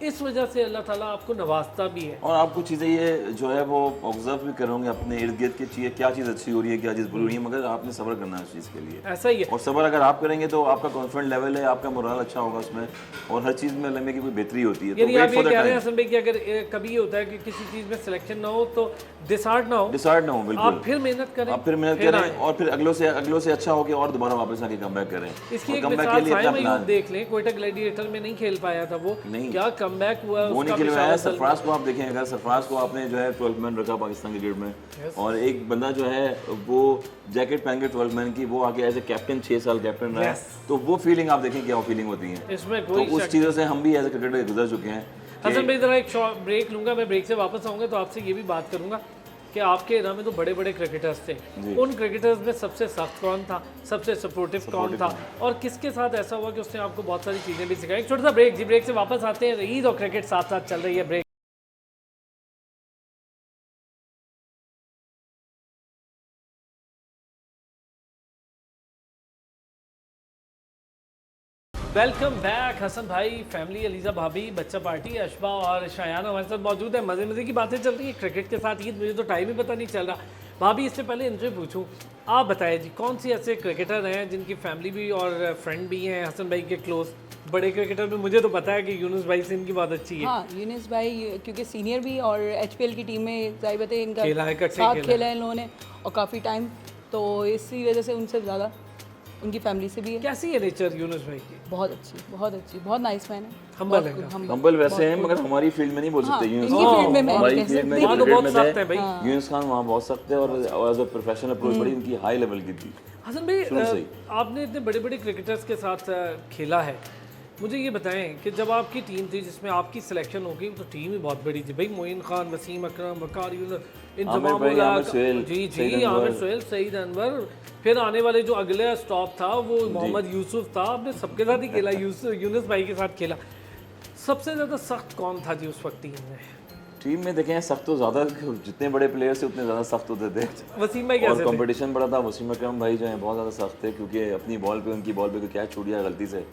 इस वजह से अल्लाह ताला आपको नवाजता भी है। और आप कुछ चीज़ें ये जो है वो ऑब्जर्व भी करोगे अपने इर्द गिर्द की चीज़, क्या चीज़ अच्छी हो रही है, क्या चीज़ बुरी हो रही है, मगर आपने सब्र करना है उस चीज़ के लिए। ऐसा ही है। और सब्र अगर आप करेंगे तो आपका कॉन्फिडेंट लेवल है, आपका मोरल अच्छा होगा उसमें, और हर चीज़ में लगने की कोई बेहतरी होती है। तो यानी वेट आप ये फॉर द कह रहे हैं टाइम, हसन भाई कि अगर कभी ये होता है कि किसी चीज़ में सिलेक्शन ना हो तो डिसार्ड ना हो, डिसाइड ना हो बिल्कुल, आप फिर मेहनत करें, आप फिर मेहनत करें और फिर अगलों से अच्छा होके और दोबारा वापस आके कमबैक करें। इसकी और एक कमबैक मिसाल के लिए अपना साइम प्लान अयूब देख लें, कोयटा ग्लैडिएटर में नहीं खेल पाया था वो, नहीं। क्या कमबैक हुआ वो उसका नहीं खेल पेशावर रहा है। दल में। सरफराज को आप देखें, अगर सरफराज को आपने जो है 12 मैन रखा पाकिस्तान क्रिकेट में, और एक बंदा जो है वो जैकेट पहन के 12 मैन की, वो आके एज ए कैप्टन 6 साल कैप्टन रहा है, तो वो फीलिंग आप देखें क्या फीलिंग होती है। इसमें तो कोई उस चीज़ों से हम भी एज ए क्रिकेटर गुजर चुके हैं। हसन भाई ज़रा एक शॉर्ट ब्रेक लूंगा, मैं ब्रेक से वापस आऊंगा तो आपसे ये भी बात करूंगा कि आपके एरा में तो बड़े बड़े क्रिकेटर्स थे, उन क्रिकेटर्स में सबसे सख्त कौन था, सबसे सपोर्टिव कौन था, और किसके साथ ऐसा हुआ कि उसने आपको बहुत सारी चीज़ें भी सिखाई। एक छोटा सा ब्रेक जी, ब्रेक से वापस आते हैं। ईद और क्रिकेट साथ साथ चल रही है। ब्रेक। वेलकम बैक हसन भाई, फैमिली, अलीज़ा भाभी, बच्चा पार्टी, अशबा और शायान हमारे साथ मौजूद है। मज़े मज़े की बातें चल रही है क्रिकेट के साथ। ईद मुझे तो टाइम ही पता नहीं चल रहा। भाभी, इससे पहले इनसे पूछूं, आप बताएं जी, कौन सी ऐसे क्रिकेटर हैं जिनकी फैमिली भी और फ्रेंड भी हैं हसन भाई के क्लोज? बड़े क्रिकेटर में मुझे तो पता है कि यूनुस भाई से इनकी बहुत अच्छी है। हाँ, यूनिस भाई क्योंकि सीनियर भी और एचपीएल की टीम में जाहिर बात है इनका खेला है, इकट्ठे साथ खेला खेला है इन लोगों ने और काफ़ी टाइम, तो इसी वजह से उनसे ज़्यादा उनकी फैमिली से भी है। कैसी है नेचर यूनुस भाई की? बहुत अच्छी, बहुत नाइस मैन है। Humble है बहुत humble, हम्बल वैसे हैं, बहुत मगर हमारी फील्ड में नहीं बोल सकते। यूनुस इनकी फील्ड में मैं हमारी कह फील्ड में सकती वहाँ जो तो बहुत क्रिकेट में सख्त है भाई। यूनुस खान वहाँ बहुत सख्त है, और एज अ प्रोफेशनल अप्रोच बड़ी उनकी हाई लेवल की थी। हसन भाई, शुरू से ही। आपने इतने बड़े बड़े क्रिकेटर्स के साथ खेला है, मुझे ये बताएं कि जब आपकी टीम थी जिसमें आपकी सिलेक्शन हो गई, तो टीम ही बहुत बड़ी थी भाई। मोइन खान, वसीम अकरम, वकार यूनुस, आमिर भाई, आमिर सोहेल, जी सईद जी, आमिर अनवर। सोहेल, सईद अनवर, फिर आने वाले जो अगले स्टॉप था वो मोहम्मद यूसुफ था। आपने सबके साथ ही खेला, यूनुस भाई के साथ खेला। सबसे ज़्यादा सख्त कौन था जी उस वक्त टीम में? टीम में देखें सख्त तो ज़्यादा, जितने बड़े प्लेयर्स थे उतने ज़्यादा सख्त होते थे, वसीम भाई और कैसे थे? कंपटीशन बड़ा था। वसीम अकरम भाई जो है बहुत ज़्यादा सख्त थे, क्योंकि अपनी बॉल पे, उनकी बॉल पे कोई कैच छूट गया गलती से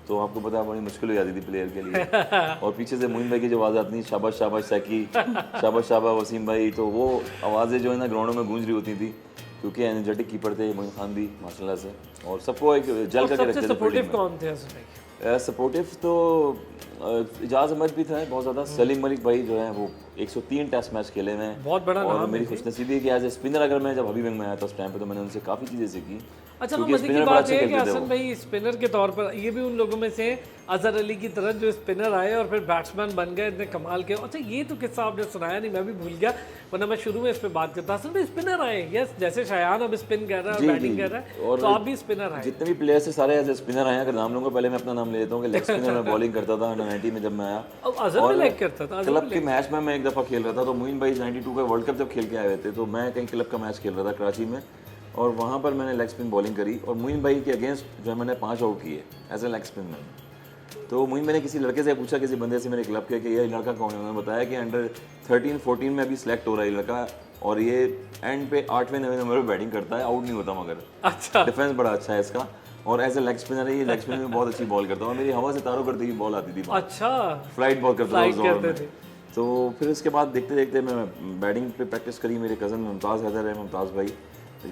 तो आपको पता है बड़ी मुश्किल हो जाती थी प्लेयर के लिए। और पीछे से मोइन भाई की जो आवाज़ आती थी, शाबाश शाबाश सैकी, शाबाश शाबाश वसीम भाई, तो वो आवाज़ें जो है ना ग्राउंडों में गूंज रही होती थी, क्योंकि एनर्जेटिक कीपर थे मोइन खान भी माशाल्लाह से, और सबको एक जल करके सबसे रखते थे सपोर्टिव फील्डिंग में। कौन थे हसन भाई? सपोर्टिव तो इजाज़ अहमद भी था बहुत ज़्यादा। सलीम मलिक भाई जो है वो 103 टेस्ट मैच खेले हुए हैं, बहुत बड़ा और नाम मेरी है। खुशनसीबी है कि एज ए स्पिनर, अगर मैं जब हबीबगंज में आया था उस टाइम पे, तो मैंने उनसे काफ़ी चीज़ें सीखी। अच्छा, तो क्योंकि मजे की स्पिनर बड़ा बात अच्छा है कि खेलते थे हसन वो। भाई स्पिनर के तौर पर ये भी उन लोगों में से अजहर अली की तरह जो स्पिनर आए और फिर बैट्समैन बन गए, इतने कमाल के। अच्छा, ये तो किस्सा आपने सुनाया नहीं, मैं भी भूल गया, वरना मैं शुरू में इस पे बात करता। हसन भाई स्पिनर आए, यस, जैसे शायान अब स्पिन कर रहा है जी, और बैटिंग जी। कर रहा है, और तो आप भी स्पिनर आए। जितने भी प्लेयर्स थे सारे एज ए स्पिनर आए हैं। अगर नाम लूँगा, पहले मैं अपना नाम ले लेता हूँ कि लेग स्पिनर में बॉलिंग करता था अंडर 90 में जब मैं आया। अब अजहर भी लाइक करता था, अजहर क्लब भी के मैच में मैं एक दफ़ा खेल रहा था, तो मोइन भाई 92 का वर्ल्ड कप जब खेल के आए हुए थे, तो मैं कहीं क्लब का मैच खेल रहा था कराची में, और वहाँ पर मैंने लेग स्पिन बॉलिंग करी, और मोइन भाई के अगेंस्ट जो है मैंने 5 आउट किए as a leg spin man. तो मोइन भाई ने किसी लड़के से पूछा, किसी बंदे से मेरे क्लब के, कि ये लड़का कौन है? उन्होंने बताया कि अंडर 13-14 में अभी सिलेक्ट हो रहा है ये लड़का, और ये एंड पे 8वें 9वें नंबर पर बैटिंग करता है, आउट नहीं होता, मगर अच्छा, डिफेंस बड़ा अच्छा है इसका, और एज ए लेग स्पिनर है ये, लेग स्पिनर में बहुत अच्छी बॉल करता है, और मेरी हवा से तारों करती हुई बॉल आती थी, अच्छा, फ्लाइट बहुत करता था फ्लाइट उस दौर करते में। थे। तो फिर उसके बाद देखते देखते मैं बैटिंग पे प्रैक्टिस करी। मेरे कज़न मुमताज़ हैदर है, मुमताज़ भाई,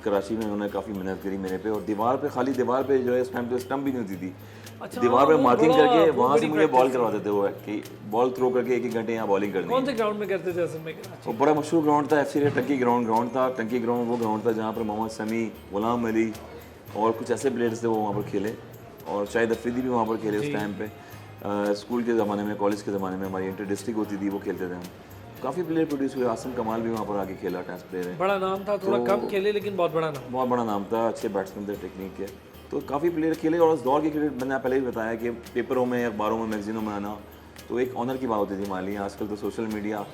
कराची में उन्होंने काफ़ी मेहनत करी मेरे पे, और दीवार पे, खाली दीवार पे जो है इस टाइम तो स्टम्प भी नहीं होती थी, अच्छा, दीवार पे वो मार्किंग बड़ा- करके बहुत वहाँ से बड़ी मुझे बॉल practice करवाते थे, वो कि बॉल थ्रो करके 1-1 घंटे यहाँ बॉलिंग करनी कौन है। से ग्राउंड में करते थे हसन भाई? वो बड़ा मशहूर ग्राउंड था, FC टंकी ग्राउंड था। टंकी ग्राउंड वो ग्राउंड था जहाँ पर मोहम्मद शमी, गुलाम अली और कुछ ऐसे प्लेयर्स थे वो वहाँ पर खेले, और शायद अफरीदी भी वहाँ पर खेले उस टाइम पे। स्कूल के ज़माने में, कॉलेज के ज़माने में हमारी इंटर डिस्ट्रिक्ट होती थी, वो खेलते थे हम। काफ़ी प्लेयर प्रोड्यूस हुए, आसिम कमाल भी वहाँ पर आके खेला, टेस्ट प्लेयर है, बड़ा नाम था, थोड़ा कम खेले लेकिन बहुत बड़ा नाम। बहुत बड़ा नाम था, अच्छे बैट्समैन थे, टेक्निक के, तो काफ़ी प्लेयर खेले। और उस दौर की क्रिकेट मैंने पहले भी बताया कि पेपरों में, अखबारों में, मैगजीनों में आना तो एक ऑनर की बात होती थी। मान लीजिए आजकल तो सोशल मीडिया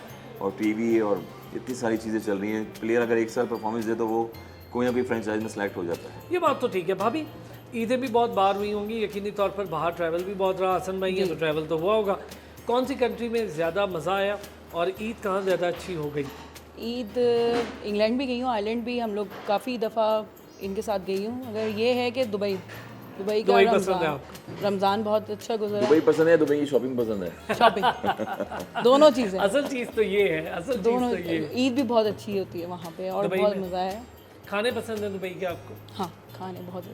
और टीवी और इतनी सारी चीज़ें चल रही हैं, प्लेयर अगर एक साल परफॉर्मेंस दे तो वो कोई ना कोई फ्रेंचाइज में सेलेक्ट हो जाता है। ये बात तो ठीक है। भाभी, ईदें भी बहुत बार हुई होंगी, यकीनी तौर पर बाहर ट्रैवल भी बहुत रहा, हसन भाई है तो ट्रैवल तो हुआ होगा। कौन सी कंट्री में ज़्यादा मज़ा आया और ईद कहाँ ज़्यादा अच्छी हो गई? ईद इंग्लैंड भी गई हूँ, आयरलैंड भी हम लोग काफ़ी दफ़ा इनके साथ गई हूँ। अगर ये है कि दुबई दुबई का दुबई पसंद है रमज़ान बहुत अच्छा गुजरा। दुबई पसंद है, दुबई की शॉपिंग पसंद है। शॉपिंग दोनों चीज़ें, असल चीज़ तो ये है, असल चीज़ दोनों। तो ये ईद भी बहुत अच्छी होती है वहाँ पे और दुबई बहुत में? मज़ा है। खाने पसंद है दुबई के आपको? हाँ, खाने बहुत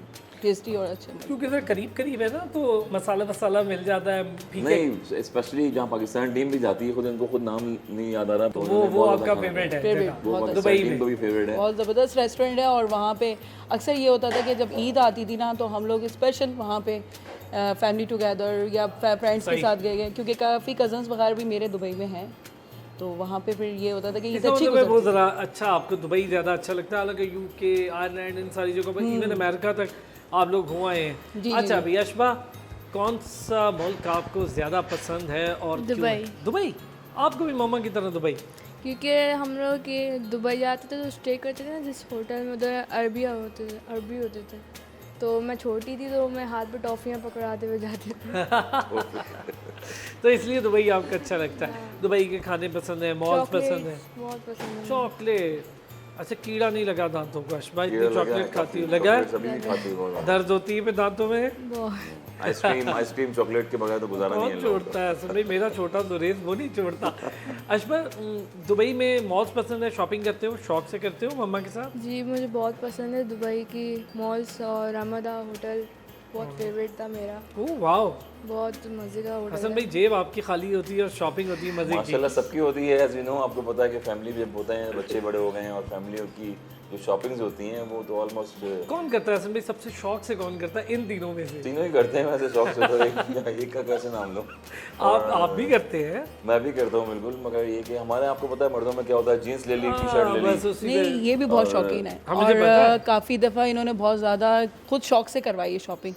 टेस्टी और अच्छे। क्योंकि सर करीब करीब है ना, तो मसाला वसाला मिल जाता है फीके। नहीं, स्पेशली जहाँ पाकिस्तान टीम भी जाती है, खुद इनको खुद नाम नहीं याद आ रहा, तो वो आपका फेवरेट है फेवरेट जगह? बहुत दुबई टीम में को भी फेवरेट है। बहुत ज़बरदस्त रेस्टोरेंट है। और वहाँ पे अक्सर ये होता था कि जब ईद आती थी ना, तो हम लोग स्पेशल वहाँ पे फैमिली टुगेदर या फ्रेंड्स के साथ गए, क्योंकि काफ़ी कज़न्स वगैरह भी मेरे दुबई में हैं, तो वहाँ पे फिर ये होता था कि ईद इसका अच्छी मतलब है वो गुजरती ज़रा अच्छा, आपको दुबई ज़्यादा अच्छा लगता है, हालांकि यूके, आयरलैंड, इन सारी जगहों पर, इवन अमेरिका तक आप लोग हो आए हैं। जी, अच्छा अभी अशबा, कौन सा मुल्क आपको ज़्यादा पसंद है और क्यों? दुबई। दुबई? आपको भी मामा की तरह दुबई? क्योंकि हम लोग के दुबई जाते थे तो स्टे करते थे ना जिस होटल में, उधर अरबी होते थे, तो मैं छोटी थी तो मैं हाथ पे टॉफ़ियाँ पकड़ाते हुए जाती थी। तो इसलिए दुबई आपको अच्छा लगता है। दुबई के खाने पसंद है, मॉल पसंद है? चॉकलेट्स बहुत पसंद है। चॉकलेट? अच्छा, कीड़ा नहीं लगा दांतों को? अशबा कीड़ा इतनी लगा है, चॉकलेट खाती काफी हूँ, लगा है? चॉकलेट्स अभी भी खाती हूँ बहुत। दर्द होती है पे दांतों में? बहुत। आइसक्रीम चॉकलेट के बगैर तो गुजारा नहीं कौन है लोगों छोड़ता है असल में? मेरा छोटा दुरेज वो नहीं छोड़ता। अशबा, दुबई में मॉल्स पसंद है, शॉपिंग करते हो, शौक से करते हो मम्मा के साथ? जी मुझे बहुत पसंद है दुबई की मॉल्स, और रामदा होटल बहुत फेवरेट था मेरा, ओह वाओ, बहुत मज़े का होटल हसन है। भाई जेब आपकी खाली होती है और शॉपिंग होती है मजे की। माशाल्लाह सबकी होती है, एज यू नो, आपको पता है कि फैमिली जब होते हैं, बच्चे बड़े हो गए हैं और फैमिलियों की जो शॉपिंग्स होती हैं वो तो ऑलमोस्ट कौन करता है हसन भाई, सबसे शौक से कौन करता है इन तीनों में से? तीनों ही करते हैं वैसे शौक से, तो एक का कैसे नाम लो। आप भी करते हैं? मैं भी करता हूँ बिल्कुल, मगर ये कि हमारे आपको पता है मर्दों में क्या होता है, जीन्स ले ली, टी शर्ट ले ली। बस उसी नहीं, ये भी बहुत शौकीन है हाँ, मुझे और पता है। काफ़ी दफ़ा इन्होंने बहुत ज़्यादा खुद शौक से करवाई है शॉपिंग,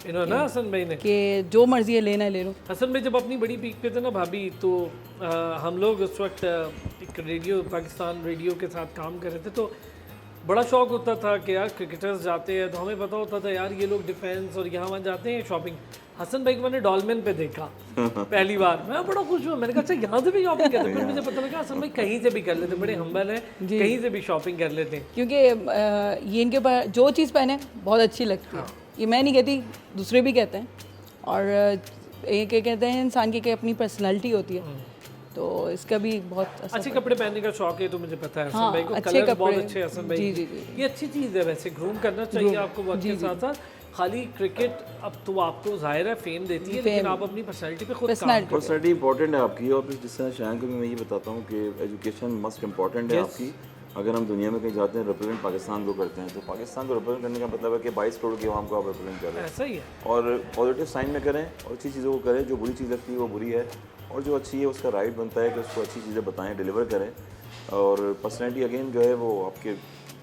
इन्होंने ना हसन भाई ने। कि जो मर्जी है लेना है ले लो। हसन भाई जब अपनी बड़ी पीक पे थे ना भाभी, तो हम लोग उस वक्त एक रेडियो, पाकिस्तान रेडियो के साथ काम कर रहे थे, तो बड़ा शौक होता था कि यार क्रिकेटर्स जाते हैं, तो हमें पता होता था यार ये लोग डिफेंस और यहाँ वहाँ जाते हैं शॉपिंग। हसन भाई को मैंने डॉलमेन पे देखा पहली बार, मैं बड़ा खुश हुआ, मैंने कहा अच्छा यहाँ से भी शॉपिंग करते हैं। फिर मुझे पता लगा हसन भाई कहीं से भी कर लेते, बड़े हम्बल हैं, कहीं से भी शॉपिंग कर लेते हैं। क्योंकि ये इनके पास जो चीज़ पहने बहुत अच्छी लगती है, ये मैं नहीं कहती, दूसरे भी कहते हैं। और एक कहते हैं इंसान की अपनी पर्सनैलिटी होती है, तो इसका भी बहुत असर अच्छे कपड़े पहनने का शौक है, तो मुझे पता है हसन हाँ, भाई को अच्छे कलर्स बहुत कपड़े। अच्छे हैं हसन भाई जी, के। जी, जी। ये अच्छी चीज़ है वैसे, ग्रूम करना चाहिए आपको वक्त के साथ साथ। खाली क्रिकेट अब तो आपको जाहिर है फेम देती है, लेकिन आप अपनी पर्सनैलिटी पे खुद काम पर्सनैलिटी पर्सनैलिटी इंपॉर्टेंट है आपकी, और फिर जिस तरह शायन को भी मैं ये बताता हूँ कि एजुकेशन मस्ट इम्पॉर्टेंट है आपकी। अगर हम दुनिया में कहीं जाते हैं, रिप्रेजेंट पाकिस्तान को करते हैं, तो पाकिस्तान को रिप्रेजेंट करने का मतलब है कि 22 करोड़ की आवाम को आप रिप्रेजेंट कर रहे हैं, ऐसा ही है। और पॉजिटिव साइन में करें और अच्छी चीज़ों को करें। जो बुरी चीज़ लगती है वो बुरी है, और जो अच्छी है उसका राइट बनता है कि उसको अच्छी चीज़ें बताएं, डिलीवर करें। और पर्सनैलिटी अगेन जो है वो आपके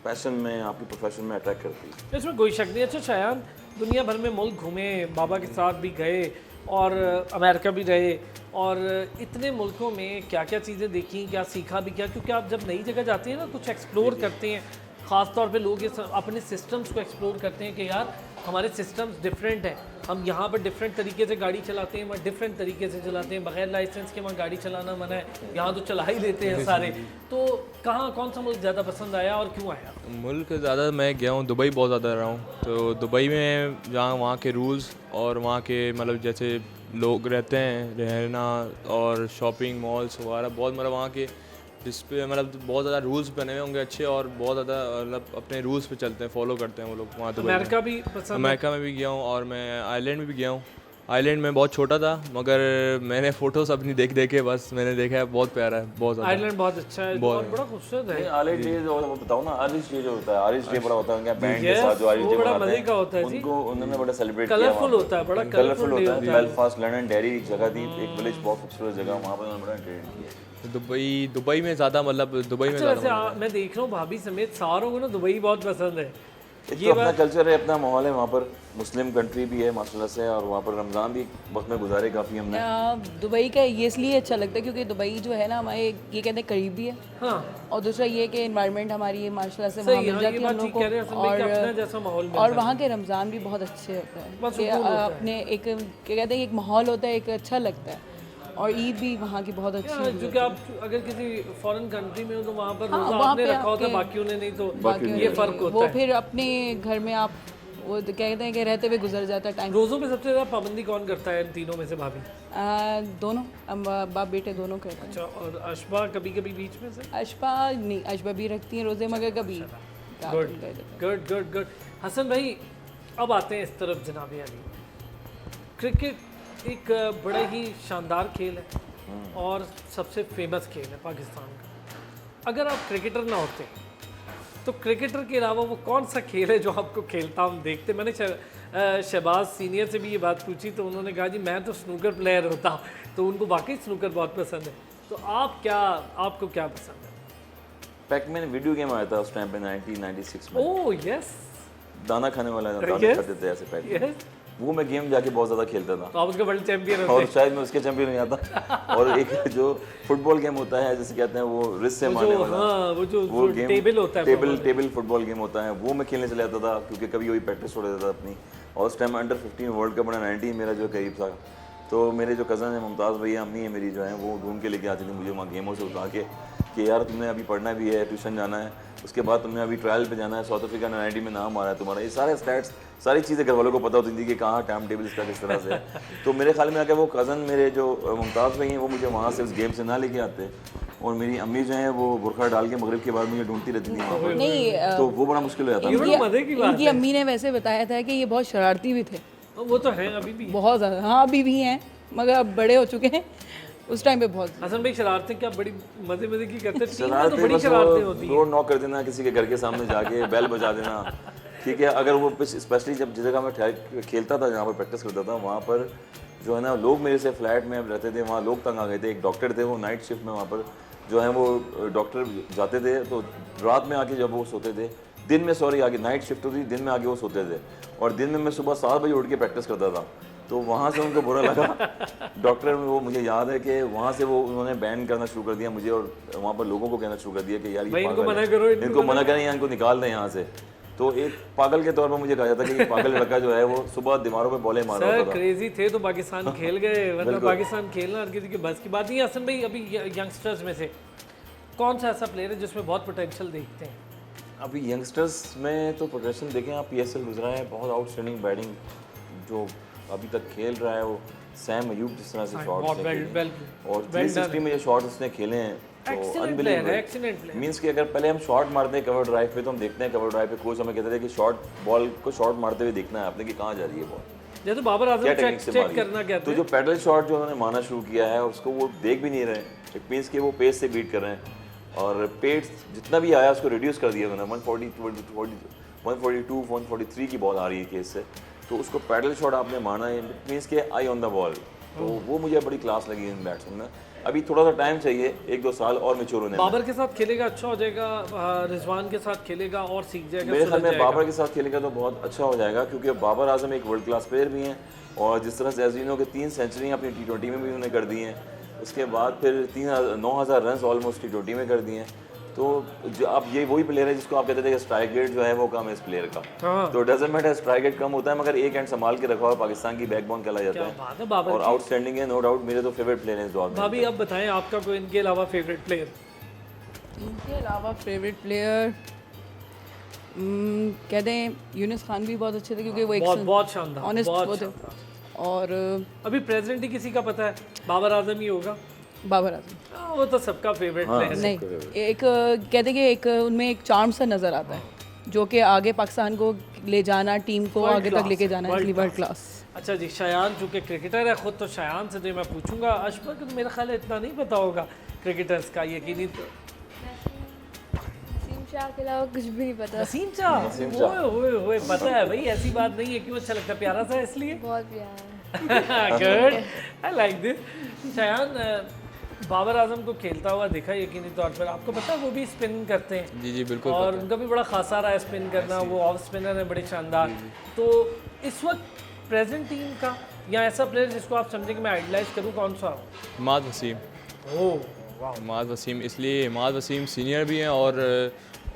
पैशन में, आपकी प्रोफेशन में अट्रैक्ट करती है। इसमें कोई शक नहीं। अच्छा शायान, दुनिया भर में मुल्क घूमे, बाबा के साथ भी गए और अमेरिका भी रहे, और इतने मुल्कों में क्या क्या चीज़ें देखी, क्या सीखा भी क्या? क्योंकि आप जब नई जगह जाते हैं ना, कुछ एक्सप्लोर करते हैं, ख़ास तौर पे लोग ये अपने सिस्टम्स को एक्सप्लोर करते हैं कि यार हमारे सिस्टम्स डिफरेंट हैं, हम यहाँ पर डिफरेंट तरीके से गाड़ी चलाते हैं, वहाँ डिफरेंट तरीके से चलाते हैं, बगैर लाइसेंस के वहाँ गाड़ी चलाना मना है, यहाँ तो चला ही लेते हैं सारे। तो कहाँ, कौन सा मुल्क ज़्यादा पसंद आया और क्यों आया? मुल्क ज़्यादा मैं गया हूँ, दुबई बहुत ज़्यादा रहा हूँ। तो दुबई में जहाँ वहाँ के रूल्स और वहाँ के मतलब जैसे लोग रहते हैं, रहना और शॉपिंग मॉल्स वगैरह, बहुत मतलब वहाँ के जिस पे मतलब बहुत ज़्यादा रूल्स बने हुए होंगे अच्छे, और बहुत ज़्यादा मतलब अपने रूल्स पे चलते हैं, फॉलो करते हैं वो लोग वहाँ दुबई में। अमेरिका भी पसंद? अमेरिका में भी गया हूँ, और मैं आयरलैंड में भी गया हूँ। आइलैंड में बहुत छोटा था, मगर मैंने फोटोज अपनी देख के बस मैंने देखा है, बहुत प्यारा है, बहुत ज़्यादा। आइलैंड बहुत अच्छा है, बहुत बड़ा खूबसूरत है। आलिश डे जो वो बताओ ना, आलिश डे जो होता है, आलिश डे बड़ा होता है, बैंड के Yes, साथ जो आलिश वो डे बड़ा मनाते मजे का होता है हैं, जी। उनको उन्होंने बड़ा सेलिब्रेट किया। कलरफुल होता है, बड़ा कलरफुल डे होता है। बेलफास्ट, लंदन, डेरी एक जगह थी, एक विलेज, बहुत खूबसूरत जगह, वहाँ पर उन्होंने बड़ा ट्रेड किया। दुबई में ज़्यादा मतलब दुबई में अच्छा, ज़्यादा वैसे मैं देख रहा हूँ भाभी समेत सारों को ना दुबई बहुत पसंद है। एक तो अपना कल्चर है, अपना माहौल है, वहाँ पर मुस्लिम कंट्री भी है माशाल्लाह से, और वहाँ पर रमज़ान भी वक्त में गुजारे काफ़ी हमने। दुबई का ये इसलिए अच्छा लगता है क्योंकि दुबई जो है ना हमारे ये कहते हैं करीब भी है, हाँ और दूसरा ये कि एनवायरनमेंट हमारी ये माशाल्लाह से सही, वहाँ मिल हाँ, जाती ये है हम बात लोग ठीक को। कह रहे हैं असल में कि अपना जैसा माहौल मिलता और वहाँ के रमज़ान भी बहुत अच्छे होते हैं बस कि सुकून होता है। अपने एक क्या कहते हैं एक माहौल होता है, एक अच्छा लगता है। और ईद भी वहाँ की बहुत अच्छी है। क्योंकि आप अगर किसी फॉरेन कंट्री में हो तो वहाँ पर हाँ, रोज़ा वहाँ आपने पे रखा होता है, आपके- बाकियों ने नहीं, तो बाकी ये फ़र्क होता वो है। फिर अपने घर में आप वो तो कहते हैं कि रहते हुए गुजर जाता है टाइम। रोज़ों पे सबसे ज़्यादा पाबंदी कौन करता है इन तीनों में से भाभी? दोनों, हम बाप बेटे दोनों करते हैं। अच्छा, और अशबा कभी कभी बीच में से? अशबा नहीं, अशबा भी रखती हैं रोज़े, मगर कभी रात गुड में कर देते हैं। Good good good. हसन भाई अब आते हैं इस तरफ जनाब अली। क्रिकेट एक बड़ा ही शानदार खेल है और सबसे फेमस खेल है पाकिस्तान का। अगर आप क्रिकेटर ना होते तो क्रिकेटर के अलावा वो कौन सा खेल है जो आपको खेलता हम देखते? मैंने शहबाज सीनियर से भी ये बात पूछी तो उन्होंने कहा जी मैं तो स्नूकर प्लेयर होता, तो उनको वाकई स्नूकर बहुत पसंद है। तो आपको क्या पसंद है? पैकमैन वीडियो गेम आया था उस टाइम पे 1996 में। ओह यस दाना खाने वाला दाना खाते थे ऐसे पैकमैन। यस। वो मैं गेम जाके बहुत ज़्यादा खेलता था तो आप उसके वर्ल्ड चैंपियन और शायद मैं उसके चैंपियन नहीं आता। और एक जो फुटबॉल गेम होता है जिसे कहते हैं वो रिस्ट से मारने वाला, हाँ, वो गेम टेबल होता है, टेबल फुटबॉल गेम होता है, वो मैं खेलने चले जाता था क्योंकि कभी वही प्रैक्टिस छोड़ देता था अपनी। और उस टाइम अंडर 15 वर्ल्ड कप बना 19 मेरा जो करीब था, तो मेरे जो कज़न है मुमताज़ भैया अम्मी है मेरी जो है वो ढूंढ के लेके आती थी मुझे वहाँ गेमों से उठा के कि यार तुमने अभी पढ़ना भी है, ट्यूशन जाना है, उसके बाद तुमने अभी ट्रायल पे जाना है, साउथ अफ्रीका ने 90 में नाम आ रहा है तुम्हारा। ये सारे स्टैट्स सारी चीज़ें घर वालों को पता होती थी कि कहाँ टाइम टेबल इसका किस तरह से है। तो मेरे ख्याल में आकर वो कज़न मेरे जो मुमताज़ भाई हैं वो मुझे वहाँ से उस गेम से ना लेके आते और मेरी अम्मी जो है वो बुरखा डाल के मगरिब के बाद मुझे ढूंढती रहती थी वहाँ पर। नहीं, तो वो बड़ा मुश्किल हो जाता इनकी अम्मी ने वैसे बताया था कि ये बहुत शरारती भी थे। वो तो है अभी भी। बहुत ज़्यादा, हाँ अभी भी हैं, मगर अब बड़े हो चुके हैं। उस टाइम पे बहुत। हसन भाई शरारतें क्या बड़ी मजे की करते हैं? शरारतें तो बड़ी बस शरारतें होती वो डोर नॉक कर देना किसी के घर के सामने जाके बेल बजा देना, ठीक है। अगर वो स्पेशली जब जिस जगह मैं खेलता था जहाँ पर प्रैक्टिस करता था वहाँ पर जो है ना लोग मेरे से फ्लैट में रहते थे, वहाँ लोग तंग आ गए थे। एक डॉक्टर थे वो नाइट शिफ्ट में वहाँ पर जो है वो डॉक्टर जाते थे तो रात में आके जब वो सोते थे, दिन में सॉरी आगे नाइट शिफ्ट होती दिन में आके वो सोते थे और दिन में मैं सुबह 7 बजे उठ के प्रैक्टिस करता था। तो वहाँ से उनको बुरा लगा डॉक्टर वो मुझे याद है कि वहाँ से वो उन्होंने बैन करना शुरू कर दिया मुझे और वहाँ पर लोगों को कहना शुरू कर दिया कि यार ये इनको मना पागल करो, है, इनको मना करें या इनको निकाल दें यहाँ से। तो एक पागल के तौर पर मुझे कहा जाता है कि ये पागल लड़का जो है वो सुबह दीवारों पे बॉलें मार रहा सर होता था। क्रेजी थे तो पाकिस्तान खेल गए, वरना पाकिस्तान खेलना हर किसी के बस की बात नहीं। हसन भाई अभी यंगस्टर्स में से कौन सा ऐसा प्लेयर है जिसमें बहुत पोटेंशियल देखते हैं? अभी यंगस्टर्स में तो पोटेंशियल देखें आप, PSL गुजरा है, बहुत आउटस्टैंडिंग बैटिंग जो अभी तक खेल रहा है वो सैम अयूब जिस तरह से शॉट और 360 में ये शॉट उसने खेले हैं तो अनबिलीवेबल। मींस कि अगर पहले हम शॉट मारते हैं कवर ड्राइव पे तो हम देखते हैं कवर ड्राइव पे कोच हमें कहते थे कि शॉट बॉल को शॉट मारते हुए देखना है आपने कि कहाँ जा रही है बॉल, जैसे बाबर आजम चेक करना कहते हैं। तो जो पैडल शॉट जो उन्होंने मारना शुरू किया है और उसको वो देख भी नहीं रहे, इट मींस कि वो पेस से बीट कर रहे हैं और पेस जितना भी आया उसको रिड्यूस कर दिया उन्होंने। 142 143 की बॉल आ रही है केस से, तो उसको पैडल शॉट आपने मारना है, मीन्स के आई ऑन द बॉल। तो वो मुझे बड़ी क्लास लगी इन बैट्समैन में। अभी थोड़ा सा टाइम चाहिए, 1-2 साल और मैच्योर होने में। बाबर के साथ खेलेगा अच्छा हो जाएगा, रिजवान के साथ खेलेगा और सीख जाएगा। मेरे ख्याल में बाबर के साथ खेलेगा तो बहुत अच्छा हो जाएगा क्योंकि बाबर आजम एक वर्ल्ड क्लास प्लेयर भी हैं और जिस तरह से एज़ीनो के 3 सेंचुरी अपनी T20 में भी उन्होंने कर दी हैं, उसके बाद फिर 9,000 रन ऑलमोस्ट T20 में कर दिए हैं। तो जो आप ये वही प्लेयर है जिसको आप कहते थे कि स्ट्राइक रेट जो है वो कम है इस प्लेयर का। तो डजंट मैटर स्ट्राइक रेट कम होता है मगर एक एंड संभाल के रखा हुआ पाकिस्तान की बैकबोन कहला जाता है और आउटस्टैंडिंग है नो डाउट। मेरे तो फेवरेट प्लेयर हैं इस दौर में। भाभी अब बताएं आपका कोई इनके अलावा फेवरेट प्लेयर? इनके अलावा फेवरेट प्लेयर कहते हैं यूनुस खान भी बहुत अच्छे थे क्योंकि वो एक बहुत शानदार ऑनेस्ट वो थे। और अभी प्रेसिडेंट ही किसी का पता है? बाबर आजम ही होगा। बाबर आजम वो तो सबका फेवरेट प्लेयर है। नहीं, एक कहते कि एक उनमें एक चार्म सा नज़र आता है जो कि आगे पाकिस्तान को ले जाना, टीम को आगे तक लेके जाना है, वर्ल्ड क्लास। अच्छा जी, शायान चूँकि क्रिकेटर है खुद, तो शायान से जो मैं पूछूंगा, अशफाक को मेरा ख्याल है इतना नहीं पता होगा क्रिकेटर्स का, यकीनी तो नसीम शाह के अलावा कुछ भी नहीं पता। नसीम शाह ओए पता है भाई, ऐसी बात नहीं है। क्यों अच्छा लगता है? प्यारा सा इसलिए। बहुत प्यारा good, I like this. Shayan Babar Azam को खेलता हुआ देखा यकीनी तौर पर, आपको पता है वो भी स्पिन करते हैं? जी बिल्कुल। और उनका भी बड़ा खासा रहा है स्पिन करना, वो ऑफ स्पिनर है बड़े शानदार। तो इस वक्त प्रेजेंट टीम का या ऐसा प्लेयर जिसको आप समझें कि मैं आइडलाइज करूँ, कौन सा हो? इमाद वसीम। इमाद वसीम इसलिए इमाद वसीम सीनियर भी हैं और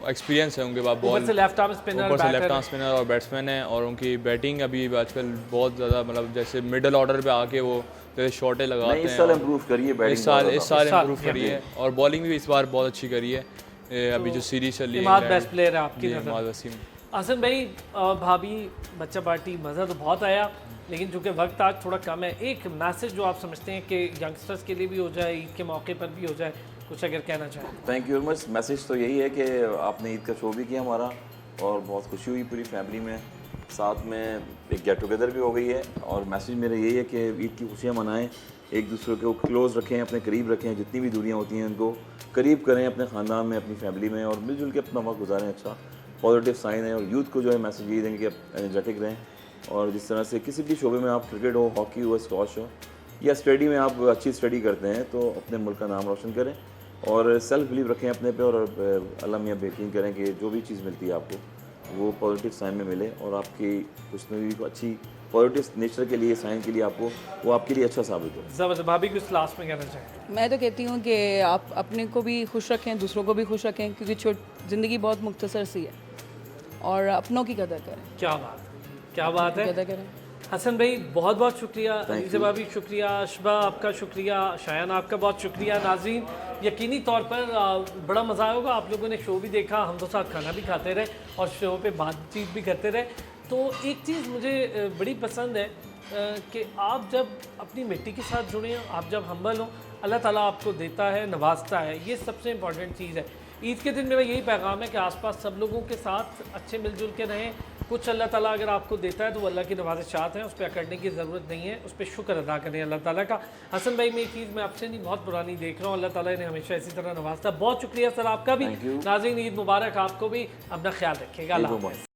एक्सपीरियंस है उनके पास, ऊपर से लेफ्ट आर्म स्पिनर और बैट्समैन है और उनकी बैटिंग अभी आजकल बहुत ज़्यादा मतलब जैसे मिडल ऑर्डर पे आके वो जैसे शॉटें लगाते हैं। इस साल इम्प्रूव करिए बैटिंग, इस साल इम्प्रूव करी है और बॉलिंग भी इस बार बहुत अच्छी करी है। अभी जो सीरीज चली है बेस्ट प्लेयर है आपकी नज़र? इमाद वसीम। हसन भाई भाभी बच्चा पार्टी मज़ा तो बहुत आया, लेकिन चूँकि वक्त आज थोड़ा कम है, एक मैसेज जो आप समझते हैं कि यंगस्टर्स के लिए भी हो जाए, ईद के मौके पर भी हो जाए, कुछ अगर कहना चाहें। Thank you very much. Message तो यही है कि आपने ईद का शो भी किया हमारा और बहुत खुशी हुई पूरी फैमिली में, साथ में एक गेट टुगेदर भी हो गई है। और मैसेज मेरा यही है कि ईद की खुशियाँ मनाएं, एक दूसरे को क्लोज़ रखें, अपने करीब रखें, जितनी भी दूरियाँ होती हैं उनको करीब करें अपने ख़ानदान में, अपनी फैमिली में, और मिलजुल के अपना वक्त गुजारें। अच्छा पॉजिटिव साइन है। और यूथ को जो है मैसेज यही देंगे कि आप एनर्जेटिक रहें, और जिस तरह से किसी भी शोबे में आप क्रिकेट हो, हॉकी हो, स्क्वॉश हो या स्टडी में आप अच्छी स्टडी करते हैं तो अपने मुल्क का नाम रोशन करें और सेल्फ बिलीव रखें अपने पे, और अल्लाह मियाँ यकीन करें कि जो भी चीज़ मिलती है आपको वो पॉजिटिव साइन में मिले, और आपकी कुछ न भी अच्छी पॉजिटिव नेचर के लिए, साइन के लिए आपको वो आपके लिए अच्छा साबित हो। ज़बरदस्त। भाभी कुछ लास्ट में कहना चाहें। मैं तो कहती हूँ कि आप अपने को भी खुश रखें, दूसरों को भी खुश रखें, क्योंकि ज़िंदगी बहुत मुख्तसर सी है, और अपनों की कदर करें। क्या बात, क्या बात है। कदर करें। हसन भाई बहुत बहुत शुक्रिया, अलीज़ा भाभी शुक्रिया, अशबा आपका शुक्रिया, शायान आपका बहुत शुक्रिया। नाज़रीन यकीनी तौर पर बड़ा मज़ा आया होगा, आप लोगों ने शो भी देखा, हम तो साथ खाना भी खाते रहे और शो पे बातचीत भी करते रहे। तो एक चीज़ मुझे बड़ी पसंद है कि आप जब अपनी मिट्टी के साथ जुड़े हों, आप जब हम्बल हों, अल्लाह ताला आपको देता है, नवाजता है, ये सबसे इम्पॉर्टेंट चीज़ है। ईद के दिन मेरा यही पैगाम है कि आसपास सब लोगों के साथ अच्छे मिलजुल के रहें। कुछ अल्लाह ताला अगर आपको देता है तो वो अल्लाह की नवाज़िशात हैं, उस पर अकड़ने की ज़रूरत नहीं है, उस पर शुक्र अदा करें अल्लाह ताला का। हसन भाई, मैं ये चीज़ मैं आपसे नहीं बहुत पुरानी देख रहा हूँ, अल्लाह ताला ने हमेशा इसी तरह नवाजता। बहुत शुक्रिया सर आपका भी। नाज़रीन ईद मुबारक आपको भी, अपना ख्याल रखिएगा। अल्लाह हाफ़िज़।